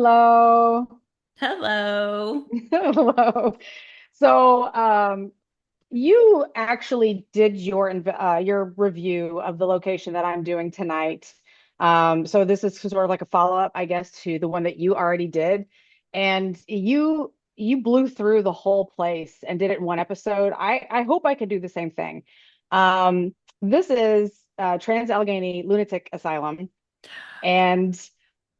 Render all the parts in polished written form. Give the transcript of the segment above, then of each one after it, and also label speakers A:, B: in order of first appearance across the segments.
A: Hello.
B: Hello.
A: Hello. So, you actually did your review of the location that I'm doing tonight. So this is sort of like a follow-up, I guess, to the one that you already did. And you blew through the whole place and did it in one episode. I hope I can do the same thing. This is Trans-Allegheny Lunatic Asylum. And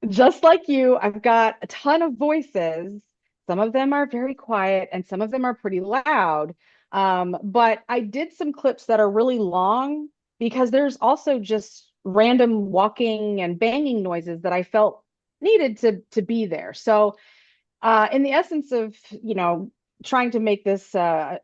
A: just like you, I've got a ton of voices. Some of them are very quiet and some of them are pretty loud. But I did some clips that are really long because there's also just random walking and banging noises that I felt needed to be there. So, in the essence of, trying to make this, I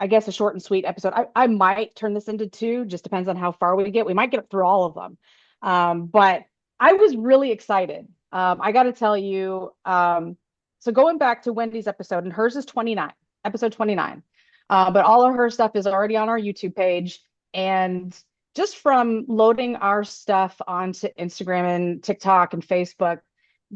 A: guess, a short and sweet episode, I might turn this into two, just depends on how far we get. We might get through all of them. But I was really excited. I got to tell you, so going back to Wendy's episode, and hers is 29, episode 29. But all of her stuff is already on our YouTube page. And just from loading our stuff onto Instagram and TikTok and Facebook,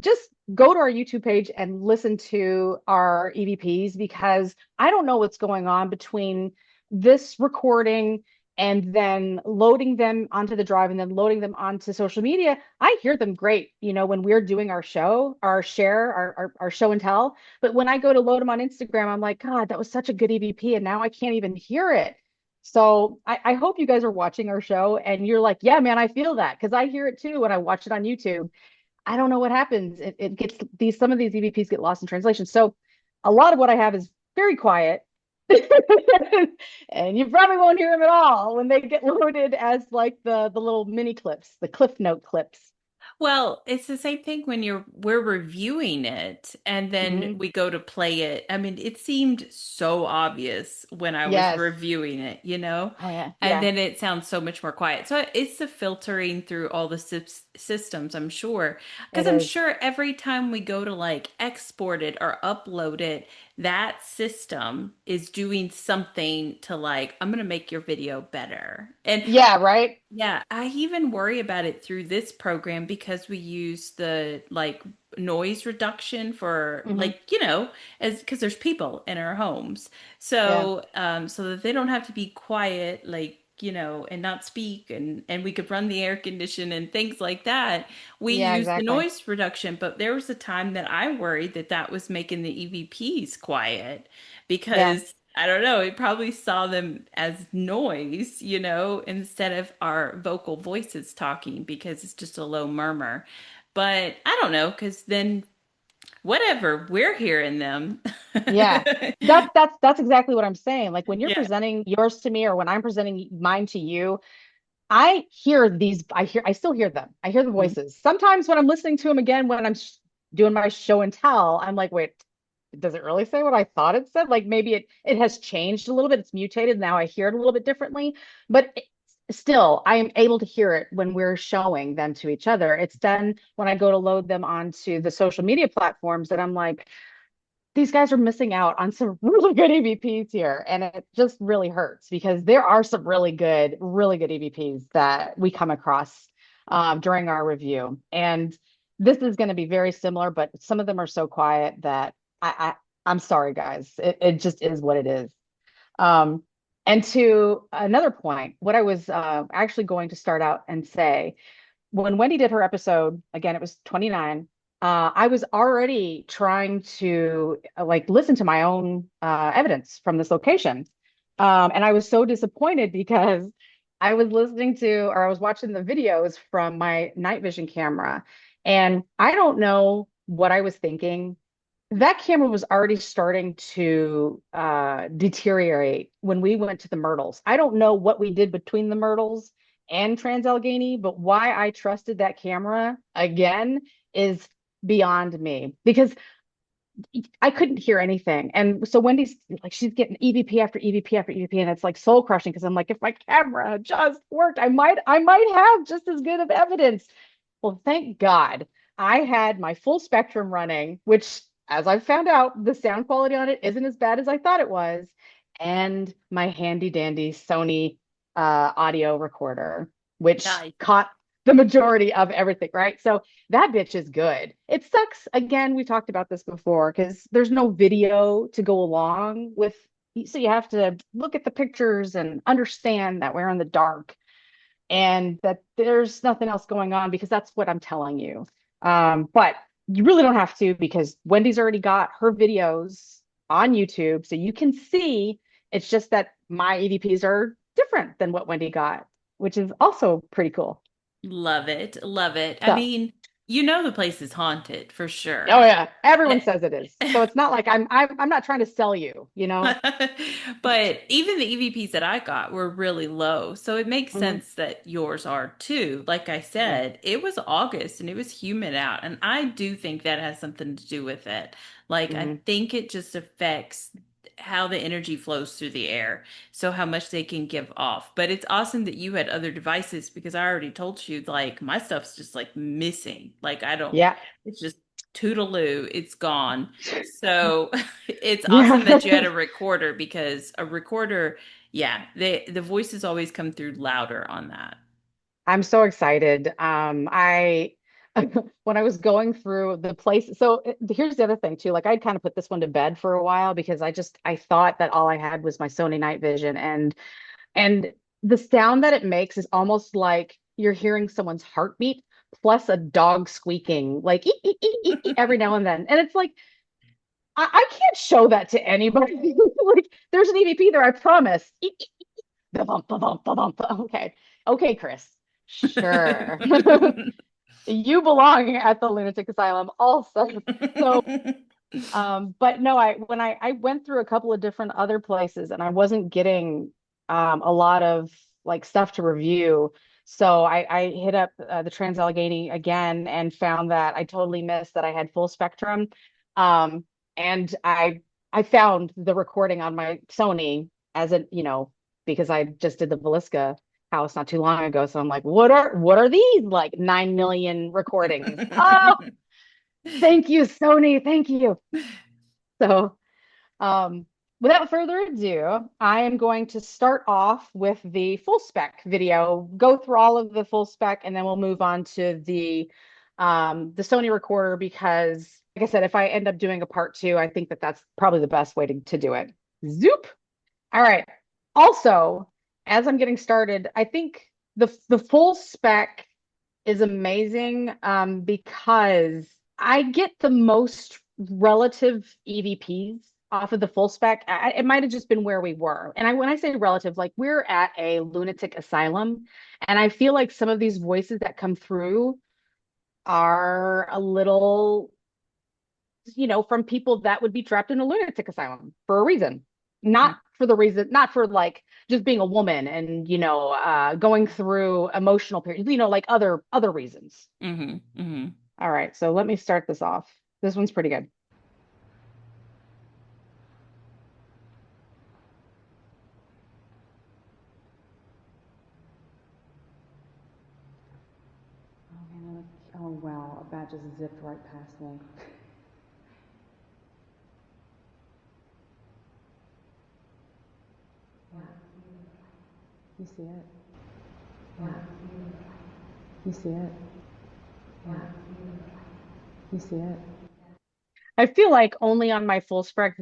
A: just go to our YouTube page and listen to our EVPs because I don't know what's going on between this recording and then loading them onto the drive and then loading them onto social media. I hear them great, when we're doing our show, our share, our show and tell. But when I go to load them on Instagram, I'm like, God, that was such a good EVP. And now I can't even hear it. So I hope you guys are watching our show and you're like, yeah, man, I feel that because I hear it too when I watch it on YouTube. I don't know what happens. It gets some of these EVPs get lost in translation. So a lot of what I have is very quiet. And you probably won't hear them at all when they get loaded as like the little mini clips, the cliff note clips.
B: Well, it's the same thing when we're reviewing it and then
A: Hmm.
B: we go to play it. I mean, it seemed so obvious when I was
A: Yes.
B: reviewing it, you know?
A: Oh yeah.
B: And
A: Yeah.
B: then it sounds so much more quiet. So it's the filtering through all the systems, I'm sure. Because
A: It
B: I'm
A: is.
B: sure every time we go to like export it or upload it, that system is doing something to like, I'm going to make your video better. And
A: Yeah, right?
B: yeah, I even worry about it through this program because we use the like noise reduction for
A: Hmm.
B: like, as because there's people in our homes.
A: Yeah.
B: So that they don't have to be quiet, like, and not speak and we could run the air condition and things like that. We
A: Yeah,
B: use the
A: exactly.
B: noise reduction, but there was a time that I worried that that was making the EVPs quiet
A: Yeah.
B: because I don't know. It probably saw them as noise, instead of our vocal voices talking because it's just a low murmur. But I don't know, because then whatever, we're hearing them.
A: Yeah. That's exactly what I'm saying. Like when you're
B: Yeah.
A: presenting yours to me or when I'm presenting mine to you, I still hear them. I hear the voices. Sometimes when I'm listening to them again, when I'm doing my show and tell, I'm like, wait, does it really say what I thought it said? Like maybe it has changed a little bit. It's mutated. Now I hear it a little bit differently, but still, I am able to hear it when we're showing them to each other. It's then when I go to load them onto the social media platforms that I'm like, these guys are missing out on some really good EVPs here. And it just really hurts because there are some really good EVPs that we come across during our review. And this is going to be very similar, but some of them are so quiet that I'm sorry, guys. It just is what it is. Um, and to another point, what I was actually going to start out and say when Wendy did her episode, again, it was 29. I was already trying to like listen to my own evidence from this location. And I was so disappointed because I was listening to or I was watching the videos from my night vision camera. And I don't know what I was thinking. That camera was already starting to deteriorate when we went to the Myrtles. I don't know what we did between the Myrtles and Trans-Allegheny, but why I trusted that camera again is beyond me because I couldn't hear anything. And so Wendy's like, she's getting EVP after EVP after EVP, and it's like soul crushing because I'm like, if my camera just worked, I might have just as good of evidence. Well, thank God I had my full spectrum running, which, as I've found out, the sound quality on it isn't as bad as I thought it was, and my handy dandy Sony audio recorder, which
B: Nice.
A: the majority of everything, right? So that bitch is good. It sucks. Again, we talked about this before because there's no video to go along with. So you have to look at the pictures and understand that we're in the dark and that there's nothing else going on because that's what I'm telling you. But you really don't have to because Wendy's already got her videos on YouTube. So you can see it's just that my EVPs are different than what Wendy got, which is also pretty cool.
B: Love it. Love it. I
A: So,
B: mean, you know the place is haunted for
A: oh
B: sure.
A: yeah, everyone says it is. So it's not like I'm not trying to sell you, you know?
B: But even the EVPs that I got were really low. So it makes
A: Mhm,
B: sense that yours are too. Like I
A: yeah.
B: said, it was August and it was humid out. And I do think that has something to do with it. Like I
A: Hmm.
B: think it just affects how the energy flows through the air. So how much they can give off. But it's awesome that you had other devices because I already told you, like, my stuff's just like missing. Like I don't,
A: Yeah.
B: it's just toodaloo, it's gone. So it's awesome
A: Yeah.
B: that you had a recorder because a recorder, yeah, the voices always come through louder on that.
A: I'm so excited. I when I was going through the place, so here's the other thing too. Like I'd kind of put this one to bed for a while because I thought that all I had was my Sony night vision and the sound that it makes is almost like you're hearing someone's heartbeat plus a dog squeaking like "Ee, ee, ee, ee, ee," every now and then. And it's like I can't show that to anybody. Like there's an EVP there, I promise. Ee, ee, ba-bum, ba-bum, ba-bum, ba- Okay. Okay, Chris. Sure. You belong at the lunatic asylum also. So, but no, I went through a couple of different other places and I wasn't getting a lot of like stuff to review. So I hit up the Trans-Allegheny again and found that I totally missed that I had full spectrum. Um, and I found the recording on my Sony as a, because I just did the Velisca house not too long ago. So I'm like, what are these like 9 million recordings? Oh, thank you, Sony. Thank you. So, um, without further ado, I am going to start off with the full spec video, go through all of the full spec, and then we'll move on to the Sony recorder because, like I said, if I end up doing a part two, I think that that's probably the best way to do it. Zoop. All right. Also, as I'm getting started, I think the full spec is amazing because I get the most relative EVPs off of the full spec. It might have just been where we were. And when I say relative, like we're at a lunatic asylum, and I feel like some of these voices that come through are a little, from people that would be trapped in a lunatic asylum for a reason. Not for like just being a woman and, going through emotional periods, like other reasons.
B: Hmm. Hmm.
A: All right, so let me start this off. This one's pretty good. Oh man, oh wow, that just zipped right past me. Yeah, you see it? Yeah, you see it? Yeah, you see it? I feel like only on my full spec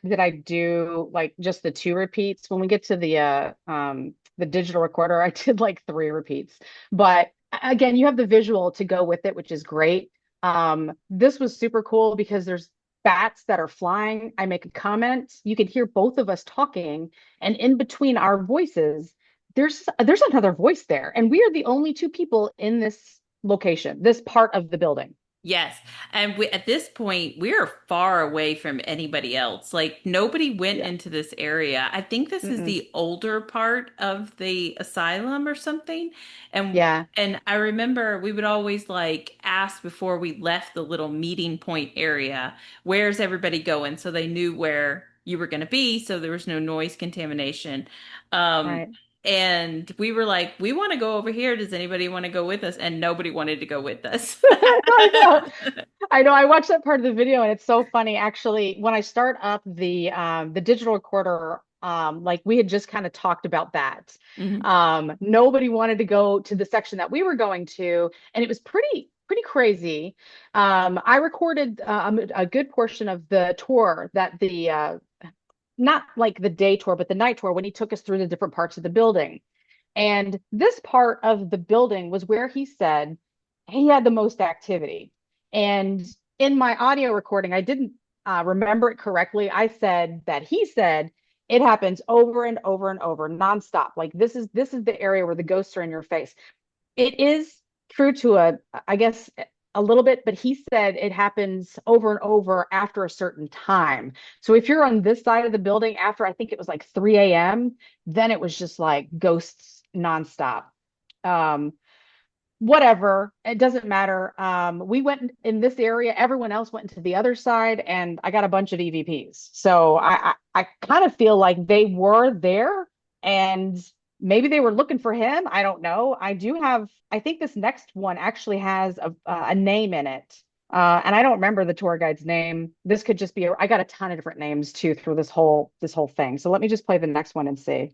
A: did I do like just the two repeats. When we get to the digital recorder, I did like three repeats. But again, you have the visual to go with it, which is great. This was super cool because there's bats that are flying. I make a comment. You can hear both of us talking, and in between our voices, there's another voice there. And we are the only two people in this location, this part of the building.
B: Yes. And at this point, we're far away from anybody else. Like nobody went
A: Yeah.
B: into this area. I think this is
A: Mm-mm.
B: the older part of the asylum or something. And
A: Yeah.
B: and I remember we would always like ask before we left the little meeting point area, where's everybody going? So they knew where you were going to be, so there was no noise contamination. Um,
A: Right.
B: and we were like, we want to go over here. Does anybody want to go with us? And nobody wanted to go with us.
A: I know. I know. I watched that part of the video and it's so funny. Actually, when I start up the digital recorder Like we had just kind of talked about that.
B: Hmm.
A: Nobody wanted to go to the section that we were going to, and it was pretty crazy. I recorded a good portion of the tour that the not like the day tour, but the night tour when he took us through the different parts of the building. And this part of the building was where he said he had the most activity. And in my audio recording, I didn't remember it correctly. I said that he said it happens over and over and over, nonstop. Like this is the area where the ghosts are in your face. It is true to I guess, a little bit, but he said it happens over and over after a certain time. So if you're on this side of the building after I think it was like 3 a.m., then it was just like ghosts nonstop. Um, Whatever, it doesn't matter. We went in this area, everyone else went into the other side, and I got a bunch of EVPs. So I kind of feel like they were there and maybe they were looking for him. I don't know. I think this next one actually has a name in it. And I don't remember the tour guide's name. This could just be, I got a ton of different names too through this whole thing. So let me just play the next one and see.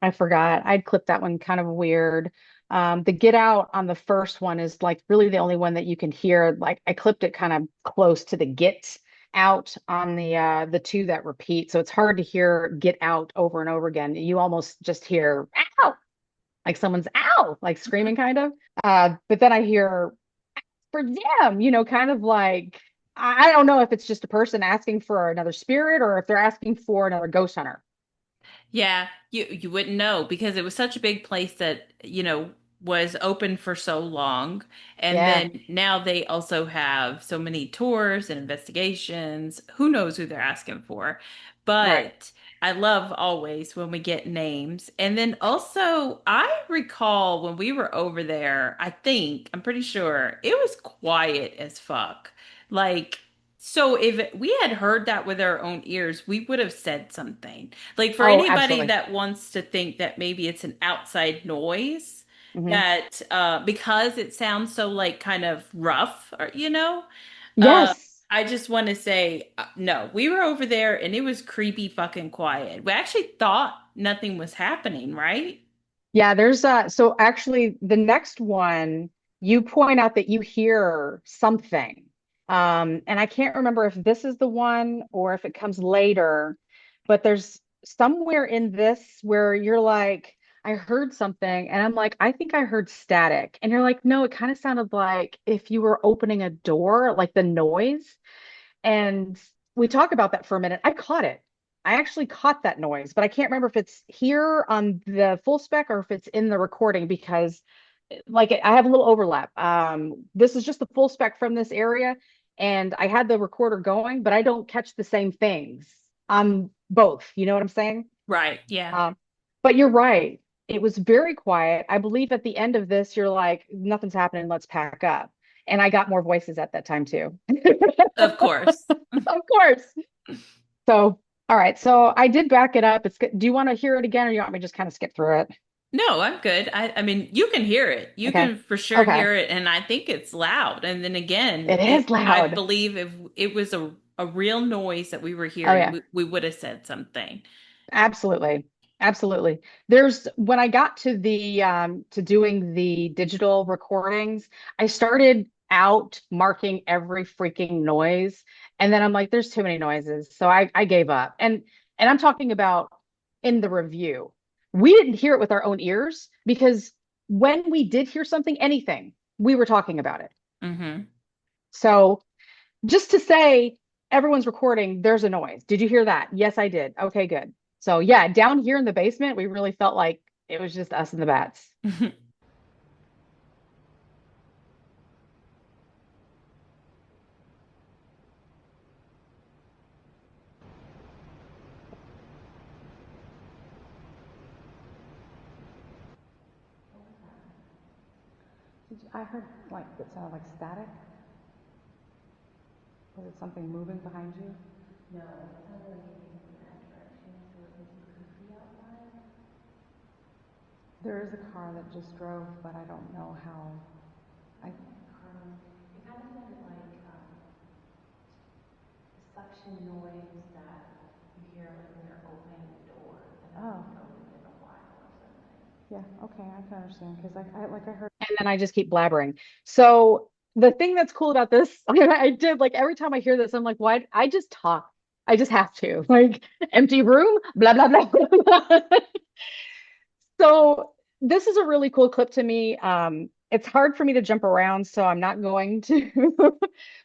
A: I forgot. I'd clipped that one kind of weird. The get out on the first one is like really the only one that you can hear. Like I clipped it kind of close to the get out on the two that repeat. So it's hard to hear get out over and over again. You almost just hear ow, like someone's ow, like screaming kind of. But then I hear for them, kind of like I don't know if it's just a person asking for another spirit or if they're asking for another ghost hunter.
B: Yeah, you wouldn't know because it was such a big place that, was open for so long. And
A: Yeah,
B: then now they also have so many tours and investigations. Who knows who they're asking for?
A: right.
B: But I love always when we get names. And then also, I recall when we were over there, I'm pretty sure it was quiet as fuck. Like, so if we had heard that with our own ears, we would have said something. Like for
A: Oh,
B: anybody
A: absolutely.
B: that wants to think that maybe it's an outside noise,
A: Hmm.
B: that because it sounds so like kind of rough, or uh,
A: Yes.
B: I just want to say no. We were over there and it was creepy fucking quiet. We actually thought nothing was happening, right?
A: Yeah, there's so actually the next one you point out that you hear something. And I can't remember if this is the one or if it comes later, but there's somewhere in this where you're like, I heard something, and I'm like, I think I heard static. And you're like, no, it kind of sounded like if you were opening a door, like the noise. And we talk about that for a minute. I caught it. I actually caught that noise, but I can't remember if it's here on the full spec or if it's in the recording because like I have a little overlap. This is just the full spec from this area, and I had the recorder going, but I don't catch the same things on both. You know what I'm saying?
B: Right. Yeah.
A: Um, but you're right. It was very quiet. I believe at the end of this, you're like, nothing's happening. Let's pack up. And I got more voices at that time too.
B: Of course.
A: Of course. So, all right. So I did back it up. It's good. Do you want to hear it again or you want me to just kind of skip through it?
B: No, I'm good. I mean, you can hear it. You
A: Okay.
B: can for sure
A: Okay.
B: hear it, and I think it's loud. And then again,
A: It is
B: I
A: loud.
B: believe if it was a real noise that we were
A: Oh,
B: hearing,
A: yeah.
B: we would have said something.
A: Absolutely. Absolutely. There's when I got to the to doing the digital recordings, I started out marking every freaking noise. And then I'm like, there's too many noises. So I gave up. And I'm talking about in the review. We didn't hear it with our own ears because when we did hear something, anything, we were talking about it.
B: Hmm.
A: So just to say everyone's recording, there's a noise. Did you hear that? Yes, I did. Okay, good. So yeah, down here in the basement, we really felt like it was just us and the bats. I heard like it sounded like static. Was it something moving behind you?
C: No, it sounded like it came from that direction, so it was goofy outside.
A: There is a car that just drove, but I don't know how. I
C: It kind of sounded like the suction noise that you hear like when they're opening the door that
A: oh
C: hasn't been opened in a while or something.
A: yeah, okay, I can understand because I heard, and then I just keep blabbering. So the thing that's cool about this, I did like every time I hear this, I'm like, why? I just talk. I just have to like empty room, blah blah blah blah blah. So this is a really cool clip to me. It's hard for me to jump around, so I'm not going to.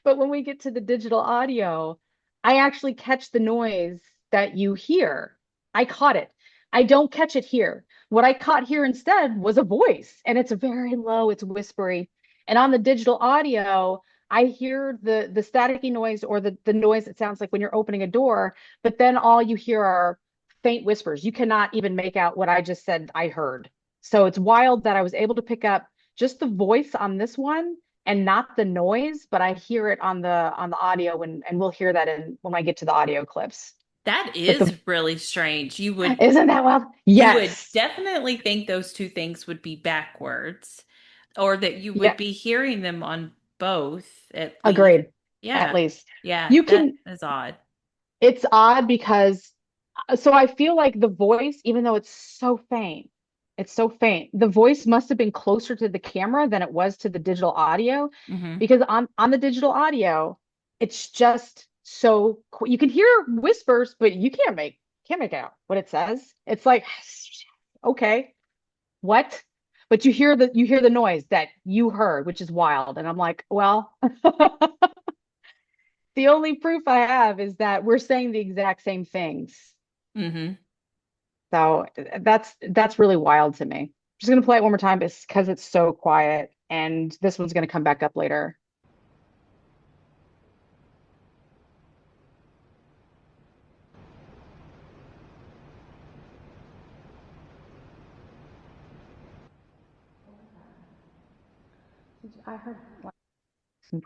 A: But when we get to the digital audio, I actually catch the noise that you hear. I caught it. I don't catch it here. What I caught here instead was a voice, and it's very low, it's whispery. And on the digital audio, I hear the staticky noise or the noise it sounds like when you're opening a door, but then all you hear are faint whispers. You cannot even make out what I just said I heard. So it's wild that I was able to pick up just the voice on this one and not the noise, but I hear it on the audio and we'll hear that in when I get to the audio clips.
B: That
A: But the
B: is really strange.
A: isn't that wild?
B: You would
A: Yes.
B: definitely think those two things would be backwards, or that you would
A: Yeah,
B: be hearing them on both at least.
A: agreed. At
B: Yeah.
A: least.
B: Yeah,
A: You
B: that
A: can,
B: is odd.
A: it's odd because so I feel like the voice, even though it's so faint, the voice must have been closer to the camera than it was to the digital audio,
B: Hmm.
A: because on the digital audio, it's just so you can hear whispers, but you can't make out what it says. It's like, okay, what? But you hear the noise that you heard, which is wild. And I'm like, well, the only proof I have is that we're saying the exact same things.
B: Hmm.
A: So that's really wild to me. I'm just gonna play it one more time because it's so quiet, and this one's gonna come back up later. I heard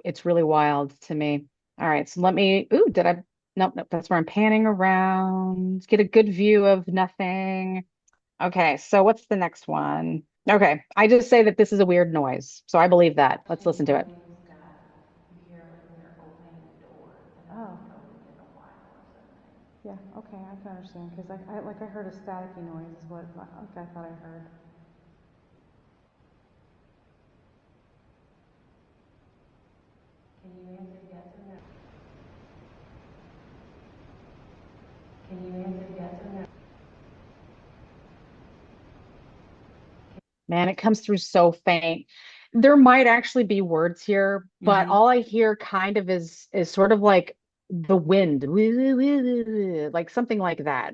A: it's really wild to me. All right, so let me. Ooh, did I? Nope, nope. That's where I'm panning around. Get a good view of nothing. Okay, so what's the next one? Okay, I just say that this is a weird noise, so I believe that. Let's
C: Suction
A: listen to it.
C: noise that you hear like when they're opening the door that
A: Oh,
C: hasn't been opened in a while or something.
A: yeah, okay, I can understand because I heard a staticky noise is what like I thought I heard.
C: Can you answer yes or no? Can you answer yes or no?
A: Man, it comes through so faint. There might actually be words here, but
B: Hmm.
A: all I hear kind of is sort of like the wind, like something like that.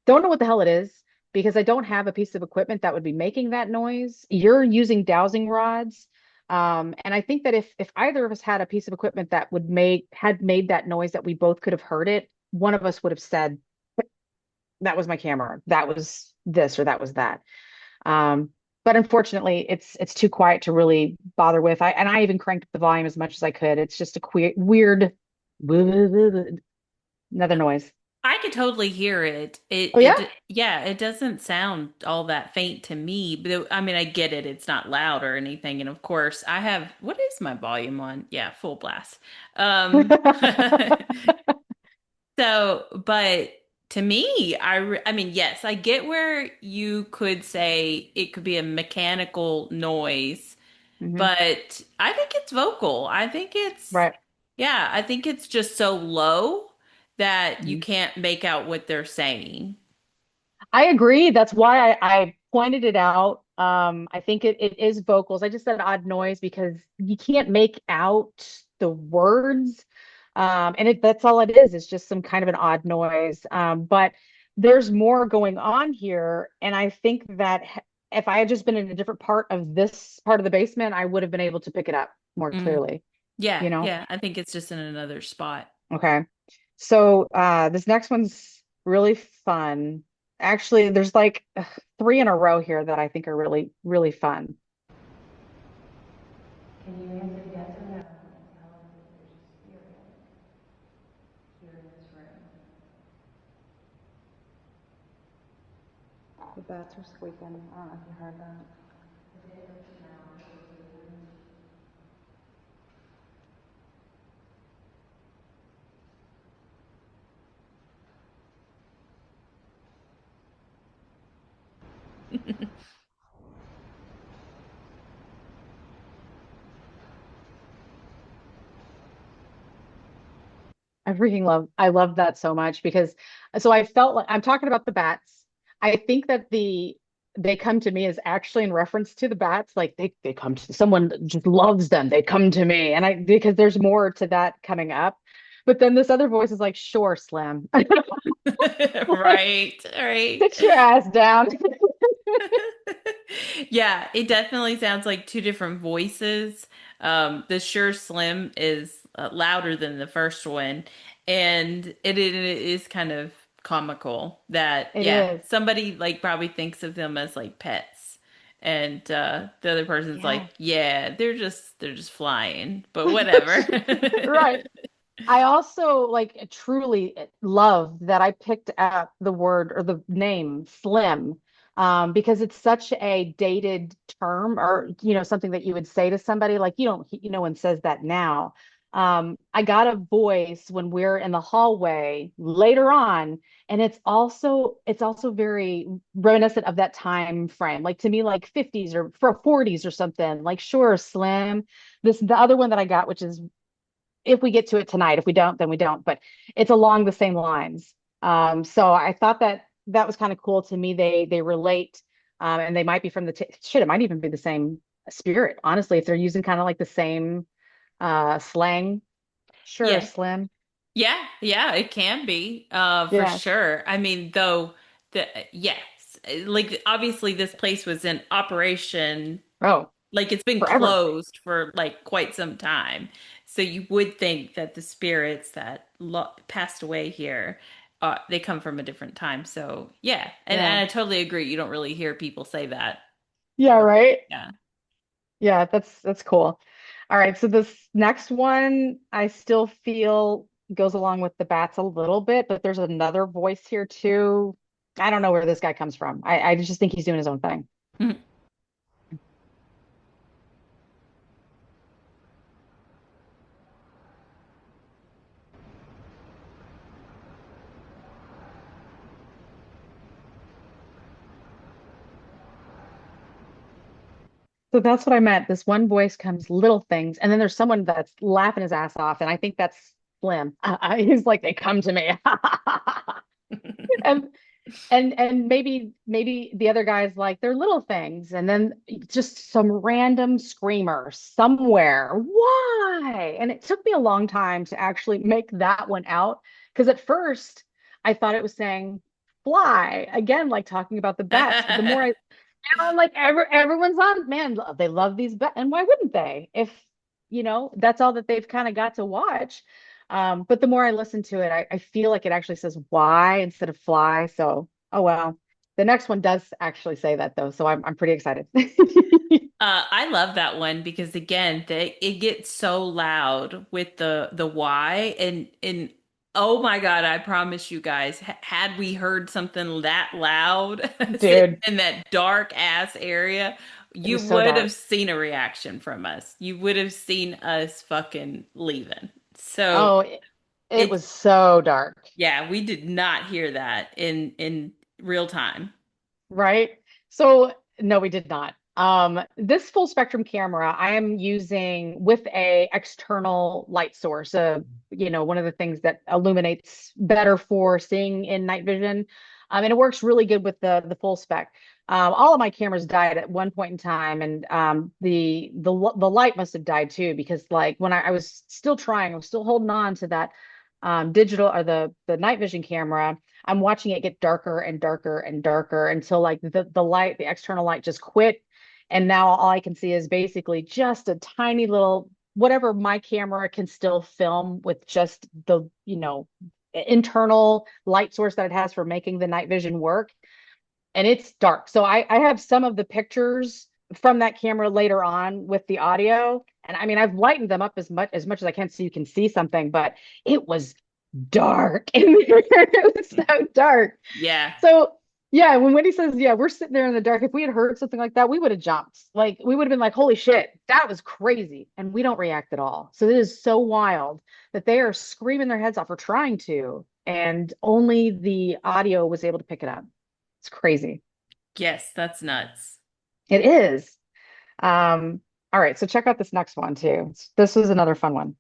A: Don't know what the hell it is because I don't have a piece of equipment that would be making that noise. You're using dowsing rods. And I think that if either of us had a piece of equipment that would make had made that noise that we both could have heard it, one of us would have said, that was my camera. That was this or that was that. Um, but unfortunately, it's too quiet to really bother with. I even cranked up the volume as much as I could. It's just a weird another noise.
B: I could totally hear it.
A: Oh yeah?
B: Yeah, it doesn't sound all that faint to me, but I mean, I get it. It's not loud or anything. And of course, what is my volume on? Yeah, full blast. Um, So, but to me, I mean, yes, I get where you could say it could be a mechanical noise,
A: Hmm.
B: but I think it's vocal.
A: Right.
B: Yeah, I think it's just so low that you
A: Mhm.
B: can't make out what they're saying.
A: I agree. That's why I pointed it out. I think it is vocals. I just said odd noise because you can't make out the words. And that's all it is. It's just some kind of an odd noise. But there's more going on here. And I think that if I had just been in a different part of this part of the basement, I would have been able to pick it up more
B: Mm.
A: clearly,
B: Yeah,
A: you know?
B: yeah, I think it's just in another spot.
A: Okay. So this next one's really fun. Actually, there's like three in a row here that I think are really, really fun.
C: Can you answer yes or no? Tell us if there's a spirit.
A: Bats are squeaking. I don't know if you heard that. I love that so much because so I felt like I'm talking about the bats. I think that they come to me is actually in reference to the bats. Like they come to someone that just loves them. They come to me. And I because there's more to that coming up. But then this other voice is like, sure, Slim.
B: Right, right.
A: Sit your ass down.
B: Yeah, it definitely sounds like two different voices. The Sure Slim is louder than the first one, and it is kind of comical that,
A: It
B: yeah,
A: is.
B: somebody like probably thinks of them as like pets, and the other person's like,
A: Yeah.
B: yeah, they're just flying, but whatever.
A: Right. I also like truly love that I picked up the word or the name slim because it's such a dated term or something that you would say to somebody like no one says that now. I got a voice when we're in the hallway later on and it's also very reminiscent of that time frame like to me like 50s or 40s or something like sure slim the other one that I got which is if we get to it tonight. If we don't, then we don't. But it's along the same lines. So I thought that that was kind of cool to me. They relate, and they might be from the shit. It might even be the same spirit. Honestly, if they're using kind of like the same slang. Sure,
B: Yeah.
A: Slim.
B: Yeah, yeah, it can be, for
A: Yeah.
B: sure. I mean, though, yes, like obviously this place was in operation,
A: Oh,
B: like it's been
A: forever.
B: closed for like quite some time. So you would think that the spirits that lo passed away here, they come from a different time. So yeah, and
A: Yeah.
B: I totally agree. You don't really hear people say that.
A: Yeah. Right.
B: Yeah.
A: Yeah. That's cool. All right. So this next one, I still feel goes along with the bats a little bit, but there's another voice here too. I don't know where this guy comes from. I just think he's doing his own thing.
B: Mhm.
A: So that's what I meant. This one voice comes little things, and then there's someone that's laughing his ass off, and I think that's Slim. He's like, they come to me, and maybe the other guy's like, they're little things, and then just some random screamer somewhere. Why? And it took me a long time to actually make that one out because at first I thought it was saying fly again, like talking about the bats, but the more I like everyone's on, man, they love these and why wouldn't they? If that's all that they've kind of got to watch. But the more I listen to it, I feel like it actually says why instead of fly. So, oh well. The next one does actually say that though, so I'm pretty excited.
B: I love that one because again, it gets so loud with the Y and oh my God, I promise you guys, had we heard something that loud sitting
A: Dude,
B: in that dark ass area,
A: it
B: you
A: was so
B: would have
A: dark.
B: seen a reaction from us. You would have seen us fucking leaving. So
A: Oh, it
B: it's
A: was so dark.
B: yeah, we did not hear that in real time.
A: Right? So no, we did not. This full spectrum camera I am using with a external light source. One of the things that illuminates better for seeing in night vision. And it works really good with the full spec. All of my cameras died at one point in time, and the light must have died too because like when I was still trying, I was still holding on to that digital or the night vision camera. I'm watching it get darker and darker and darker until like the external light just quit. And now all I can see is basically just a tiny little whatever my camera can still film with just the, internal light source that it has for making the night vision work. And it's dark. So I have some of the pictures from that camera later on with the audio. And I mean, I've lightened them up as much as I can so you can see something, but it was dark in there. It was so dark.
B: Yeah.
A: So Yeah, when Wendy says, yeah, we're sitting there in the dark. If we had heard something like that, we would have jumped. Like we would have been like, holy shit, that was crazy. And we don't react at all. So it is so wild that they are screaming their heads off or trying to, and only the audio was able to pick it up. It's crazy.
B: Yes, that's nuts.
A: It is. All right, so check out this next one too. This was another fun one.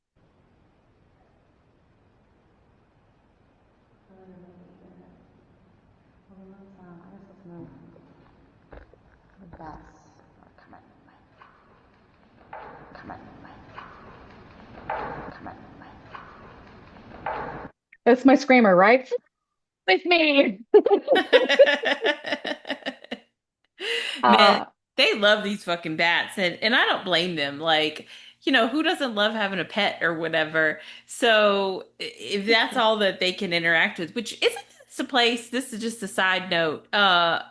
A: That's my screamer, right? With me.
B: Man,
A: Uh,
B: they love these fucking bats, and I don't blame them. Like, who doesn't love having a pet or whatever? So if that's all that they can interact with, which isn't this a place, this is just a side note,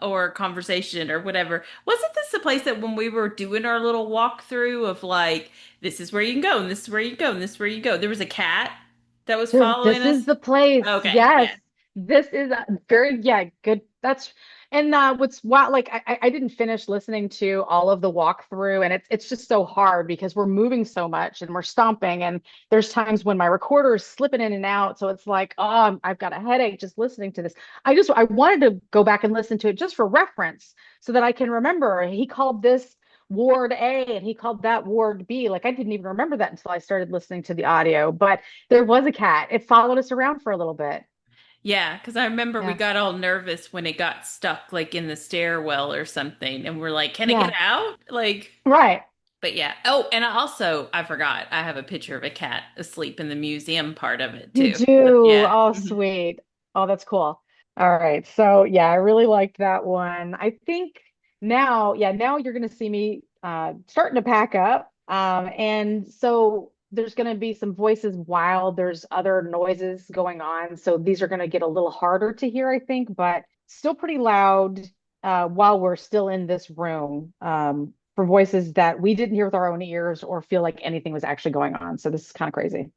B: or conversation or whatever. Wasn't this a place that when we were doing our little walkthrough of like, this is where you can go, and this is where you go, and this is where you go, there was a cat that was following
A: this
B: us?
A: is the place.
B: Okay,
A: Yes.
B: yeah.
A: This is very, yeah, good. That's and what's wild, like I didn't finish listening to all of the walkthrough, and it's just so hard because we're moving so much and we're stomping, and there's times when my recorder is slipping in and out. So it's like, oh, I've got a headache just listening to this. I wanted to go back and listen to it just for reference so that I can remember he called this Ward A and he called that Ward B. Like I didn't even remember that until I started listening to the audio. But there was a cat. It followed us around for a little bit.
B: Yeah, because I remember we
A: Yeah.
B: got all nervous when it got stuck like in the stairwell or something, and we're like, "Can it get
A: Yeah.
B: out?" Like,
A: Right.
B: but yeah. Oh, and I forgot. I have a picture of a cat asleep in the museum part of it
A: You
B: too.
A: do.
B: Yeah.
A: Oh, sweet. Oh, that's cool. All right. So yeah, I really liked that one. I think now, yeah, now you're gonna see me starting to pack up. And so there's gonna be some voices while there's other noises going on. So these are gonna get a little harder to hear, I think, but still pretty loud while we're still in this room. For voices that we didn't hear with our own ears or feel like anything was actually going on. So this is kind of crazy.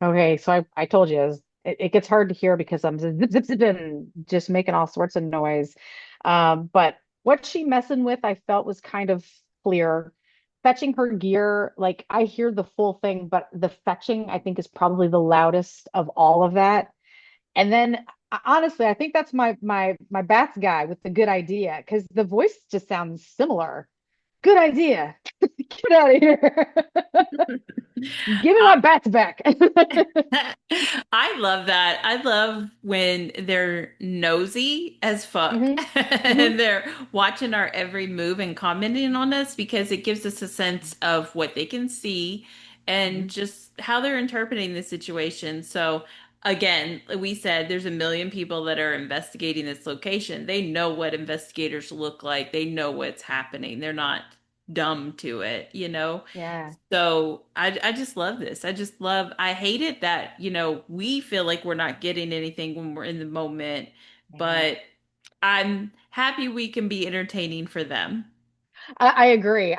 A: Okay, so I told you it gets hard to hear because I'm zip, zip, zip, and just making all sorts of noise. But what she messing with, I felt was kind of clear. Fetching her gear, like I hear the full thing, but the fetching I think is probably the loudest of all of that. And then honestly, I think that's my bats guy with the good idea because the voice just sounds similar. Good idea. Get out of here. Give me my bats back.
B: I love that. I love when they're nosy as fuck
A: hmm hmm
B: and they're watching our every move and commenting on us because it gives us a sense of what they can see and
A: hmm
B: just how they're interpreting the situation. So, again, we said there's a million people that are investigating this location. They know what investigators look like, they know what's happening. They're not dumb to it.
A: Yeah.
B: So I just love this. I hate it that, we feel like we're not getting anything when we're in the moment,
A: Yeah.
B: but I'm happy we can be entertaining for them.
A: I agree.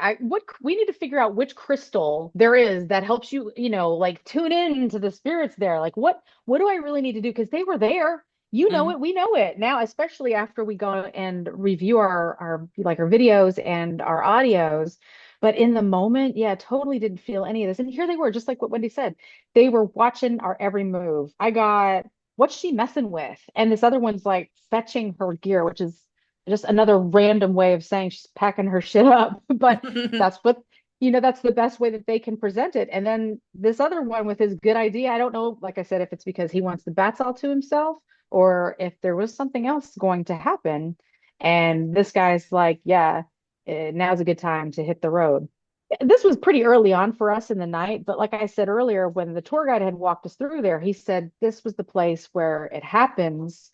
A: We need to figure out which crystal there is that helps you, like tune in to the spirits there. Like what do I really need to do? Because they were there. You know
B: Mhm.
A: it, we know it. Now, especially after we go and review our like our videos and our audios. But in the moment, yeah, totally didn't feel any of this. And here they were, just like what Wendy said. They were watching our every move. I got what's she messing with? And this other one's like fetching her gear, which is just another random way of saying she's packing her shit up. But that's what, that's the best way that they can present it. And then this other one with his good idea, I don't know, like I said, if it's because he wants the bats all to himself or if there was something else going to happen. And this guy's like, yeah. now's a good time to hit the road. This was pretty early on for us in the night, but like I said earlier, when the tour guide had walked us through there, he said this was the place where it happens,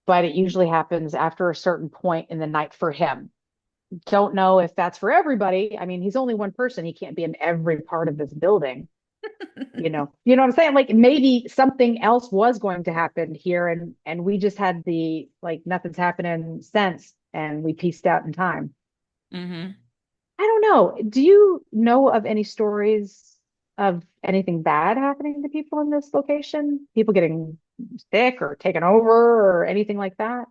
A: but it usually happens after a certain point in the night for him. Don't know if that's for everybody. I mean, he's only one person. He can't be in every part of this building, you know. You know what I'm saying? Like maybe something else was going to happen here and we just had the like nothing's happening since and we pieced out in time.
B: Hmm.
A: I don't know. Do you know of any stories of anything bad happening to people in this location? People getting sick or taken over or anything like that?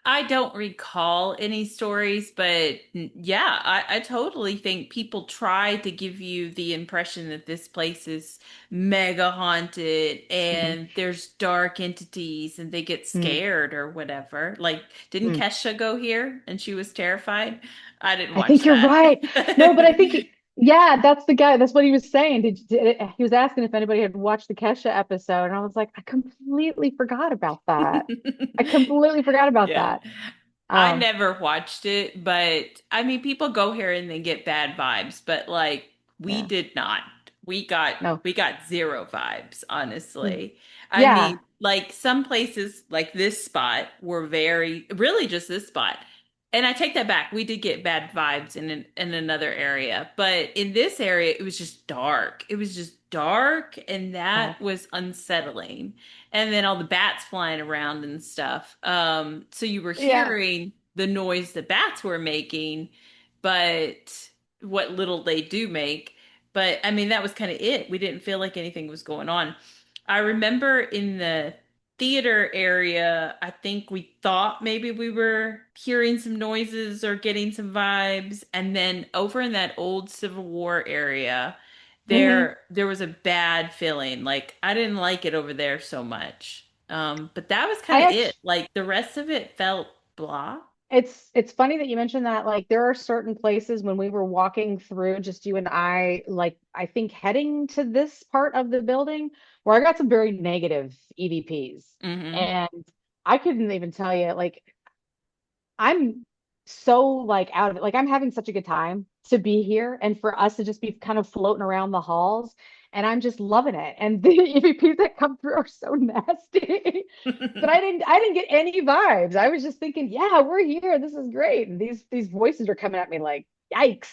B: I don't recall any stories, but yeah, I totally think people try to give you the impression that this place is mega haunted
A: Mm-hmm.
B: and there's dark entities and they get
A: Mm-hmm.
B: scared or whatever. Like, didn't
A: Mm.
B: Kesha go here and she was terrified? I didn't
A: I
B: watch
A: think you're
B: that.
A: right. No, but I think yeah, that's the guy. That's what he was saying. He was asking if anybody had watched the Kesha episode, and I was like, I completely forgot about that. I completely forgot about
B: Yeah.
A: that.
B: I
A: Um,
B: never watched it, but I mean, people go here and they get bad vibes, but like we
A: yeah,
B: did not. We got
A: no,
B: we got zero vibes, honestly. I
A: yeah,
B: mean, like some places like this spot were very really just this spot. And I take that back. We did get bad vibes in another area, but in this area it was just dark. It was just dark and
A: yeah,
B: that was unsettling, and then all the bats flying around and stuff. So you were
A: yeah.
B: hearing the noise the bats were making, but what little they do make. But I mean, that was kind of it. We didn't feel like anything was going on. I remember in the theater area, I think we thought maybe we were hearing some noises or getting some vibes. And then over in that old Civil War area,
A: Hmm.
B: there was a bad feeling. Like I didn't like it over there so much. But that was kind
A: I
B: of it.
A: actually,
B: Like the rest of it felt blah.
A: it's funny that you mentioned that. Like there are certain places when we were walking through, just you and I, like I think heading to this part of the building where I got some very negative EVPs.
B: Hmm.
A: And I couldn't even tell you, like I'm so like out of it. Like I'm having such a good time to be here and for us to just be kind of floating around the halls. And I'm just loving it. And the EVPs that come through are so nasty. But I didn't get any vibes. I was just thinking, yeah, we're here. This is great. And these voices are coming at me like, yikes.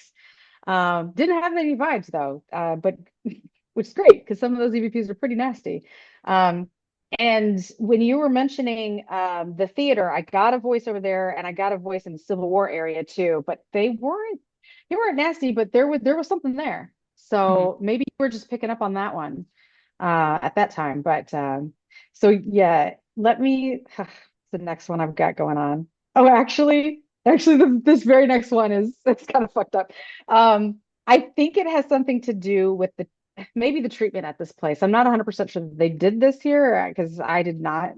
A: Didn't have any vibes though. But which is great because some of those EVPs are pretty nasty. Um, and when you were mentioning the theater, I got a voice over there and I got a voice in the Civil War area too, but they weren't nasty, but there was something there. So maybe you were just picking up on that one at that time. But so yeah, let me the next one I've got going on. Oh, actually, this very next one is it's kind of fucked up. I think it has something to do with the maybe the treatment at this place. I'm not 100% sure that they did this here because I did not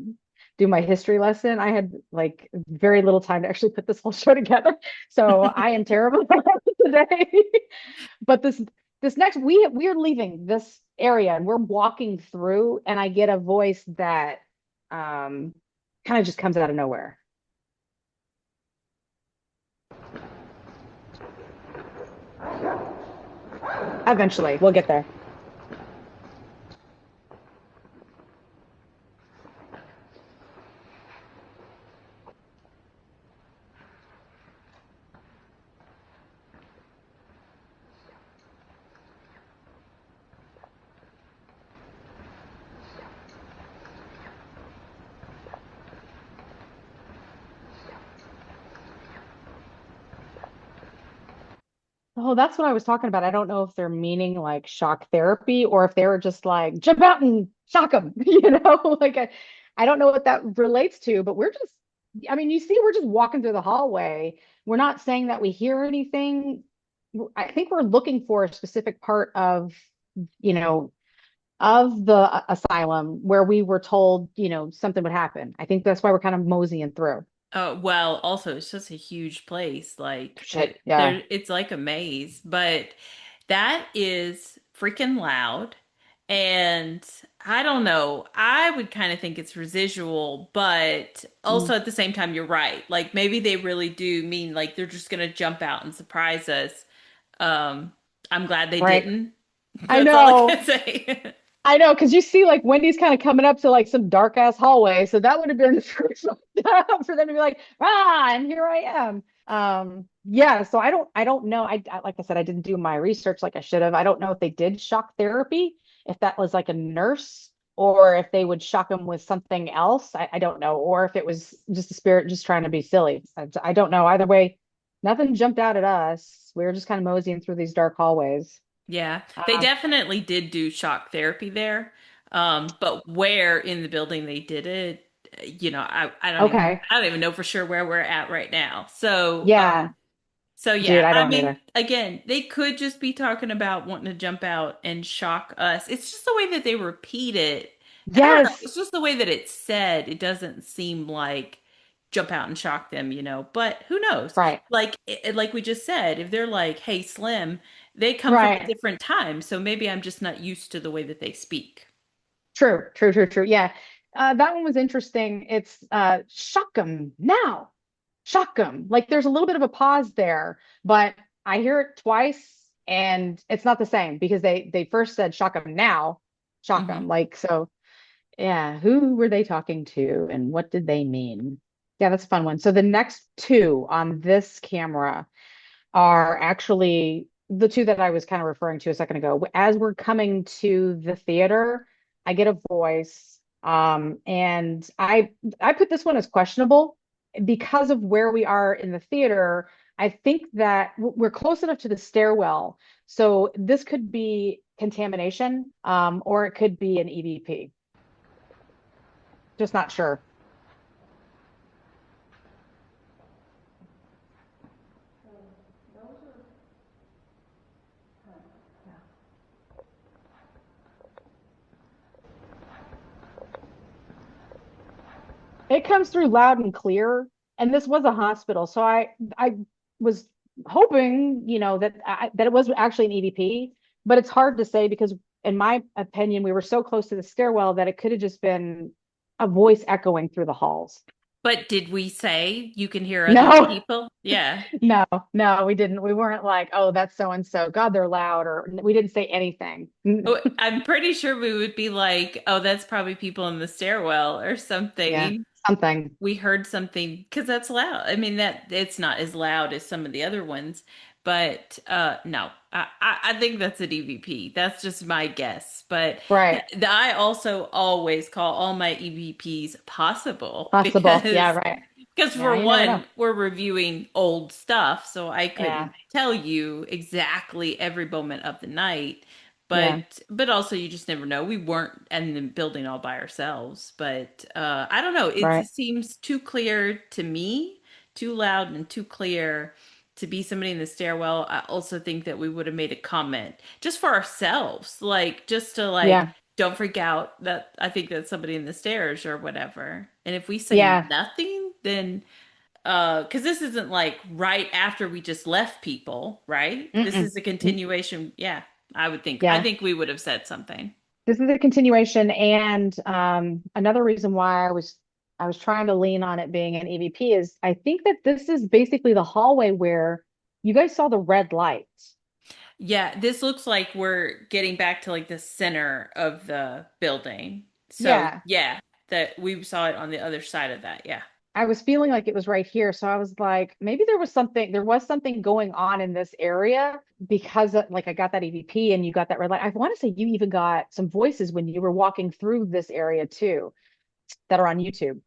A: do my history lesson. I had like very little time to actually put this whole show together. So I am terrible today. But this next we are leaving this area and we're walking through and I get a voice that kind of just comes out of nowhere. Eventually, we'll get there. Oh, that's what I was talking about. I don't know if they're meaning like shock therapy or if they were just like jump out and shock them, like I don't know what that relates to, but I mean, you see, we're just walking through the hallway. We're not saying that we hear anything. I think we're looking for a specific part you know, of the asylum where we were told, something would happen. I think that's why we're kind of moseying through.
B: Well, also it's just a huge place. Like
A: Shit. Yeah.
B: it's like a maze, but that is freaking loud. And I don't know. I would kind of think it's residual, but
A: Mm,
B: also at the same time, you're right. Like maybe they really do mean like they're just gonna jump out and surprise us. Um, I'm glad they
A: right.
B: didn't.
A: I
B: That's all I
A: know.
B: can say.
A: I know, because you see, like Wendy's kind of coming up to like some dark ass hallway, so that would have been the first one for them to be like, ah, and here I am. Yeah. So I don't know. Like I said, I didn't do my research like I should have. I don't know if they did shock therapy, if that was like a nurse, or if they would shock them with something else. I don't know, or if it was just a spirit just trying to be silly. I don't know. Either way, nothing jumped out at us. We were just kind of moseying through these dark hallways.
B: Yeah, they
A: Um,
B: definitely did do shock therapy there. But where in the building they did it,
A: okay.
B: I don't even know for sure where we're at right now. So,
A: Yeah,
B: so
A: dude,
B: yeah,
A: I
B: I
A: don't
B: mean,
A: either.
B: again, they could just be talking about wanting to jump out and shock us. It's just the way that they repeat it. I don't know.
A: Yes.
B: It's just the way that it's said. It doesn't seem like jump out and shock them, but who knows?
A: Right.
B: Like we just said, if they're like, "Hey, Slim," they come from a
A: Right.
B: different time, so maybe I'm just not used to the way that they speak.
A: True. True. True. True. Yeah. That one was interesting. It's shock 'em now. Shock 'em. Like there's a little bit of a pause there, but I hear it twice and it's not the same because they first said shock 'em now, shock
B: Hmm.
A: 'em. Like so, yeah, who were they talking to and what did they mean? Yeah, that's a fun one. So the next two on this camera are actually the two that I was kind of referring to a second ago. As we're coming to the theater, I get a voice, and I put this one as questionable because of where we are in the theater. I think that we're close enough to the stairwell, so this could be contamination, or it could be an EVP. Just not sure.
C: So those are, yeah.
A: It comes through loud and clear, and this was a hospital, so I was hoping, that it was actually an EVP, but it's hard to say because, in my opinion, we were so close to the stairwell that it could have just been a voice echoing through the halls.
B: But did we say you can hear other
A: No,
B: people? Yeah.
A: no, no, we didn't. We weren't like, oh, that's so and so. God, they're loud, or we didn't say anything.
B: Oh, I'm pretty sure we would be like, oh, that's probably people in the stairwell or
A: Yeah,
B: something.
A: something.
B: We heard something because that's loud. I mean, that it's not as loud as some of the other ones, but no, I think that's a DVP. That's just my guess. But
A: Right.
B: I also always call all my EVPs possible
A: Possible. Yeah,
B: because
A: right. Yeah,
B: for
A: you never know.
B: one, we're reviewing old stuff, so I
A: Yeah,
B: couldn't tell you exactly every moment of the night.
A: yeah,
B: But also you just never know. We weren't in the building all by ourselves, but I don't know.
A: right.
B: It seems too clear to me, too loud and too clear to be somebody in the stairwell. I also think that we would have made a comment just for ourselves, like just to like
A: Yeah,
B: don't freak out that I think that's somebody in the stairs or whatever. And if we say
A: yeah.
B: nothing, then because this isn't like right after we just left people, right? This
A: Mm-mm.
B: is a
A: Mm,
B: continuation. Yeah, I would think. I
A: yeah,
B: think we would have said something.
A: this is a continuation, and another reason why I was trying to lean on it being an EVP is I think that this is basically the hallway where you guys saw the red lights.
B: Yeah, this looks like we're getting back to like the center of the building. So
A: Yeah,
B: yeah, that we saw it on the other side of that. Yeah.
A: I was feeling like it was right here, so I was like, maybe there was something going on in this area because like I got that EVP and you got that red light. I want to say you even got some voices when you were walking through this area too, that are on YouTube.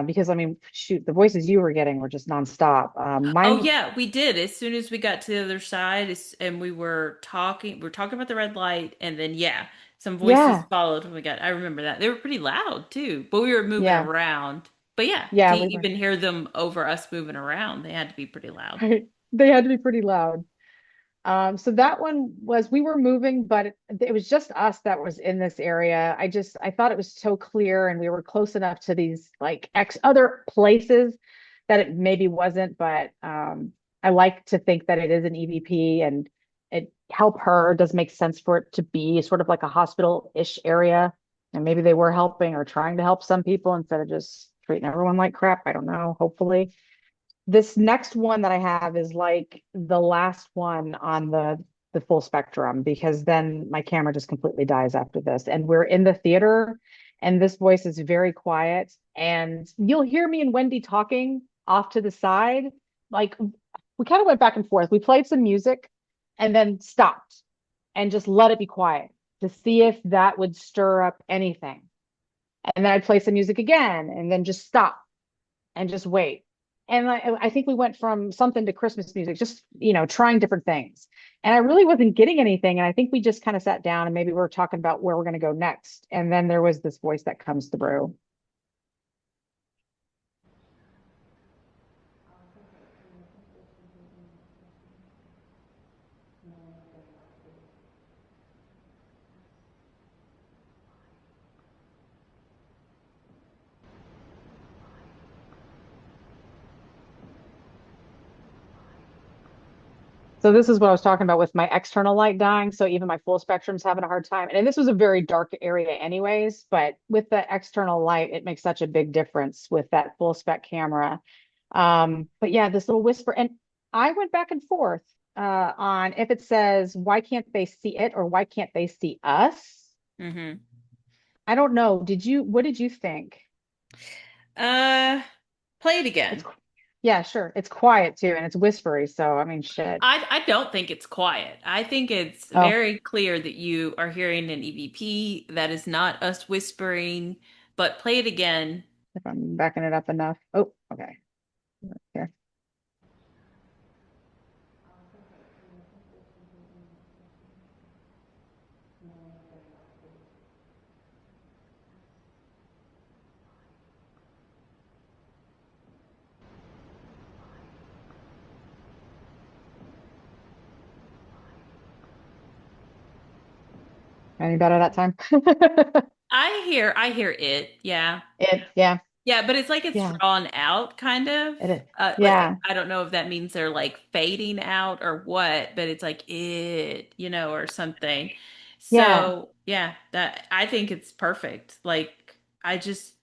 A: Because I mean, shoot, the voices you were getting were just nonstop.
B: Oh
A: Mine,
B: yeah, we did. As soon as we got to the other side, and we were talking about the red light, and then yeah, some voices
A: yeah,
B: followed when we got. I remember that they were pretty loud too, but we were moving
A: yeah,
B: around. But yeah, to
A: yeah, we were.
B: even hear them over us moving around, they had to be pretty loud.
A: Right. They had to be pretty loud. So that one was we were moving, but it was just us that was in this area. I thought it was so clear, and we were close enough to these like X other places that it maybe wasn't, but I like to think that it is an EVP, and it help her. It does make sense for it to be sort of like a hospital-ish area. And maybe they were helping or trying to help some people instead of just treating everyone like crap. I don't know, hopefully. This next one that I have is like the last one on the full spectrum because then my camera just completely dies after this. And we're in the theater and this voice is very quiet and you'll hear me and Wendy talking off to the side. Like we kind of went back and forth. We played some music and then stopped and just let it be quiet to see if that would stir up anything. And then I'd play some music again and then just stop and just wait. And I think we went from something to Christmas music, just, trying different things. And I really wasn't getting anything. And I think we just kind of sat down and maybe we were talking about where we're going to go next. And then there was this voice that comes through. So this is what I was talking about with my external light dying. So even my full spectrum's having a hard time. And this was a very dark area anyways, but with the external light, it makes such a big difference with that full spec camera. But yeah, this little whisper. And I went back and forth on if it says, why can't they see it or why can't they see us?
B: Mm-hmm.
A: I don't know. What did you think?
B: Uh, Play it
A: It's
B: again.
A: Yeah, sure. It's quiet too, and it's whispery. So I mean, shit.
B: I don't think it's quiet. I think it's
A: Oh,
B: very clear that you are hearing an EVP. That is not us whispering, but play it again.
A: if I'm backing it up enough. Oh, okay. Here. Any better that time?
B: I hear it. Yeah.
A: Yeah,
B: Yeah, but it's like it's
A: yeah,
B: drawn out kind of.
A: it is.
B: Like
A: Yeah,
B: I don't know if that means they're like fading out or what, but it's like or something.
A: yeah,
B: So, yeah, that I think it's perfect. Like I just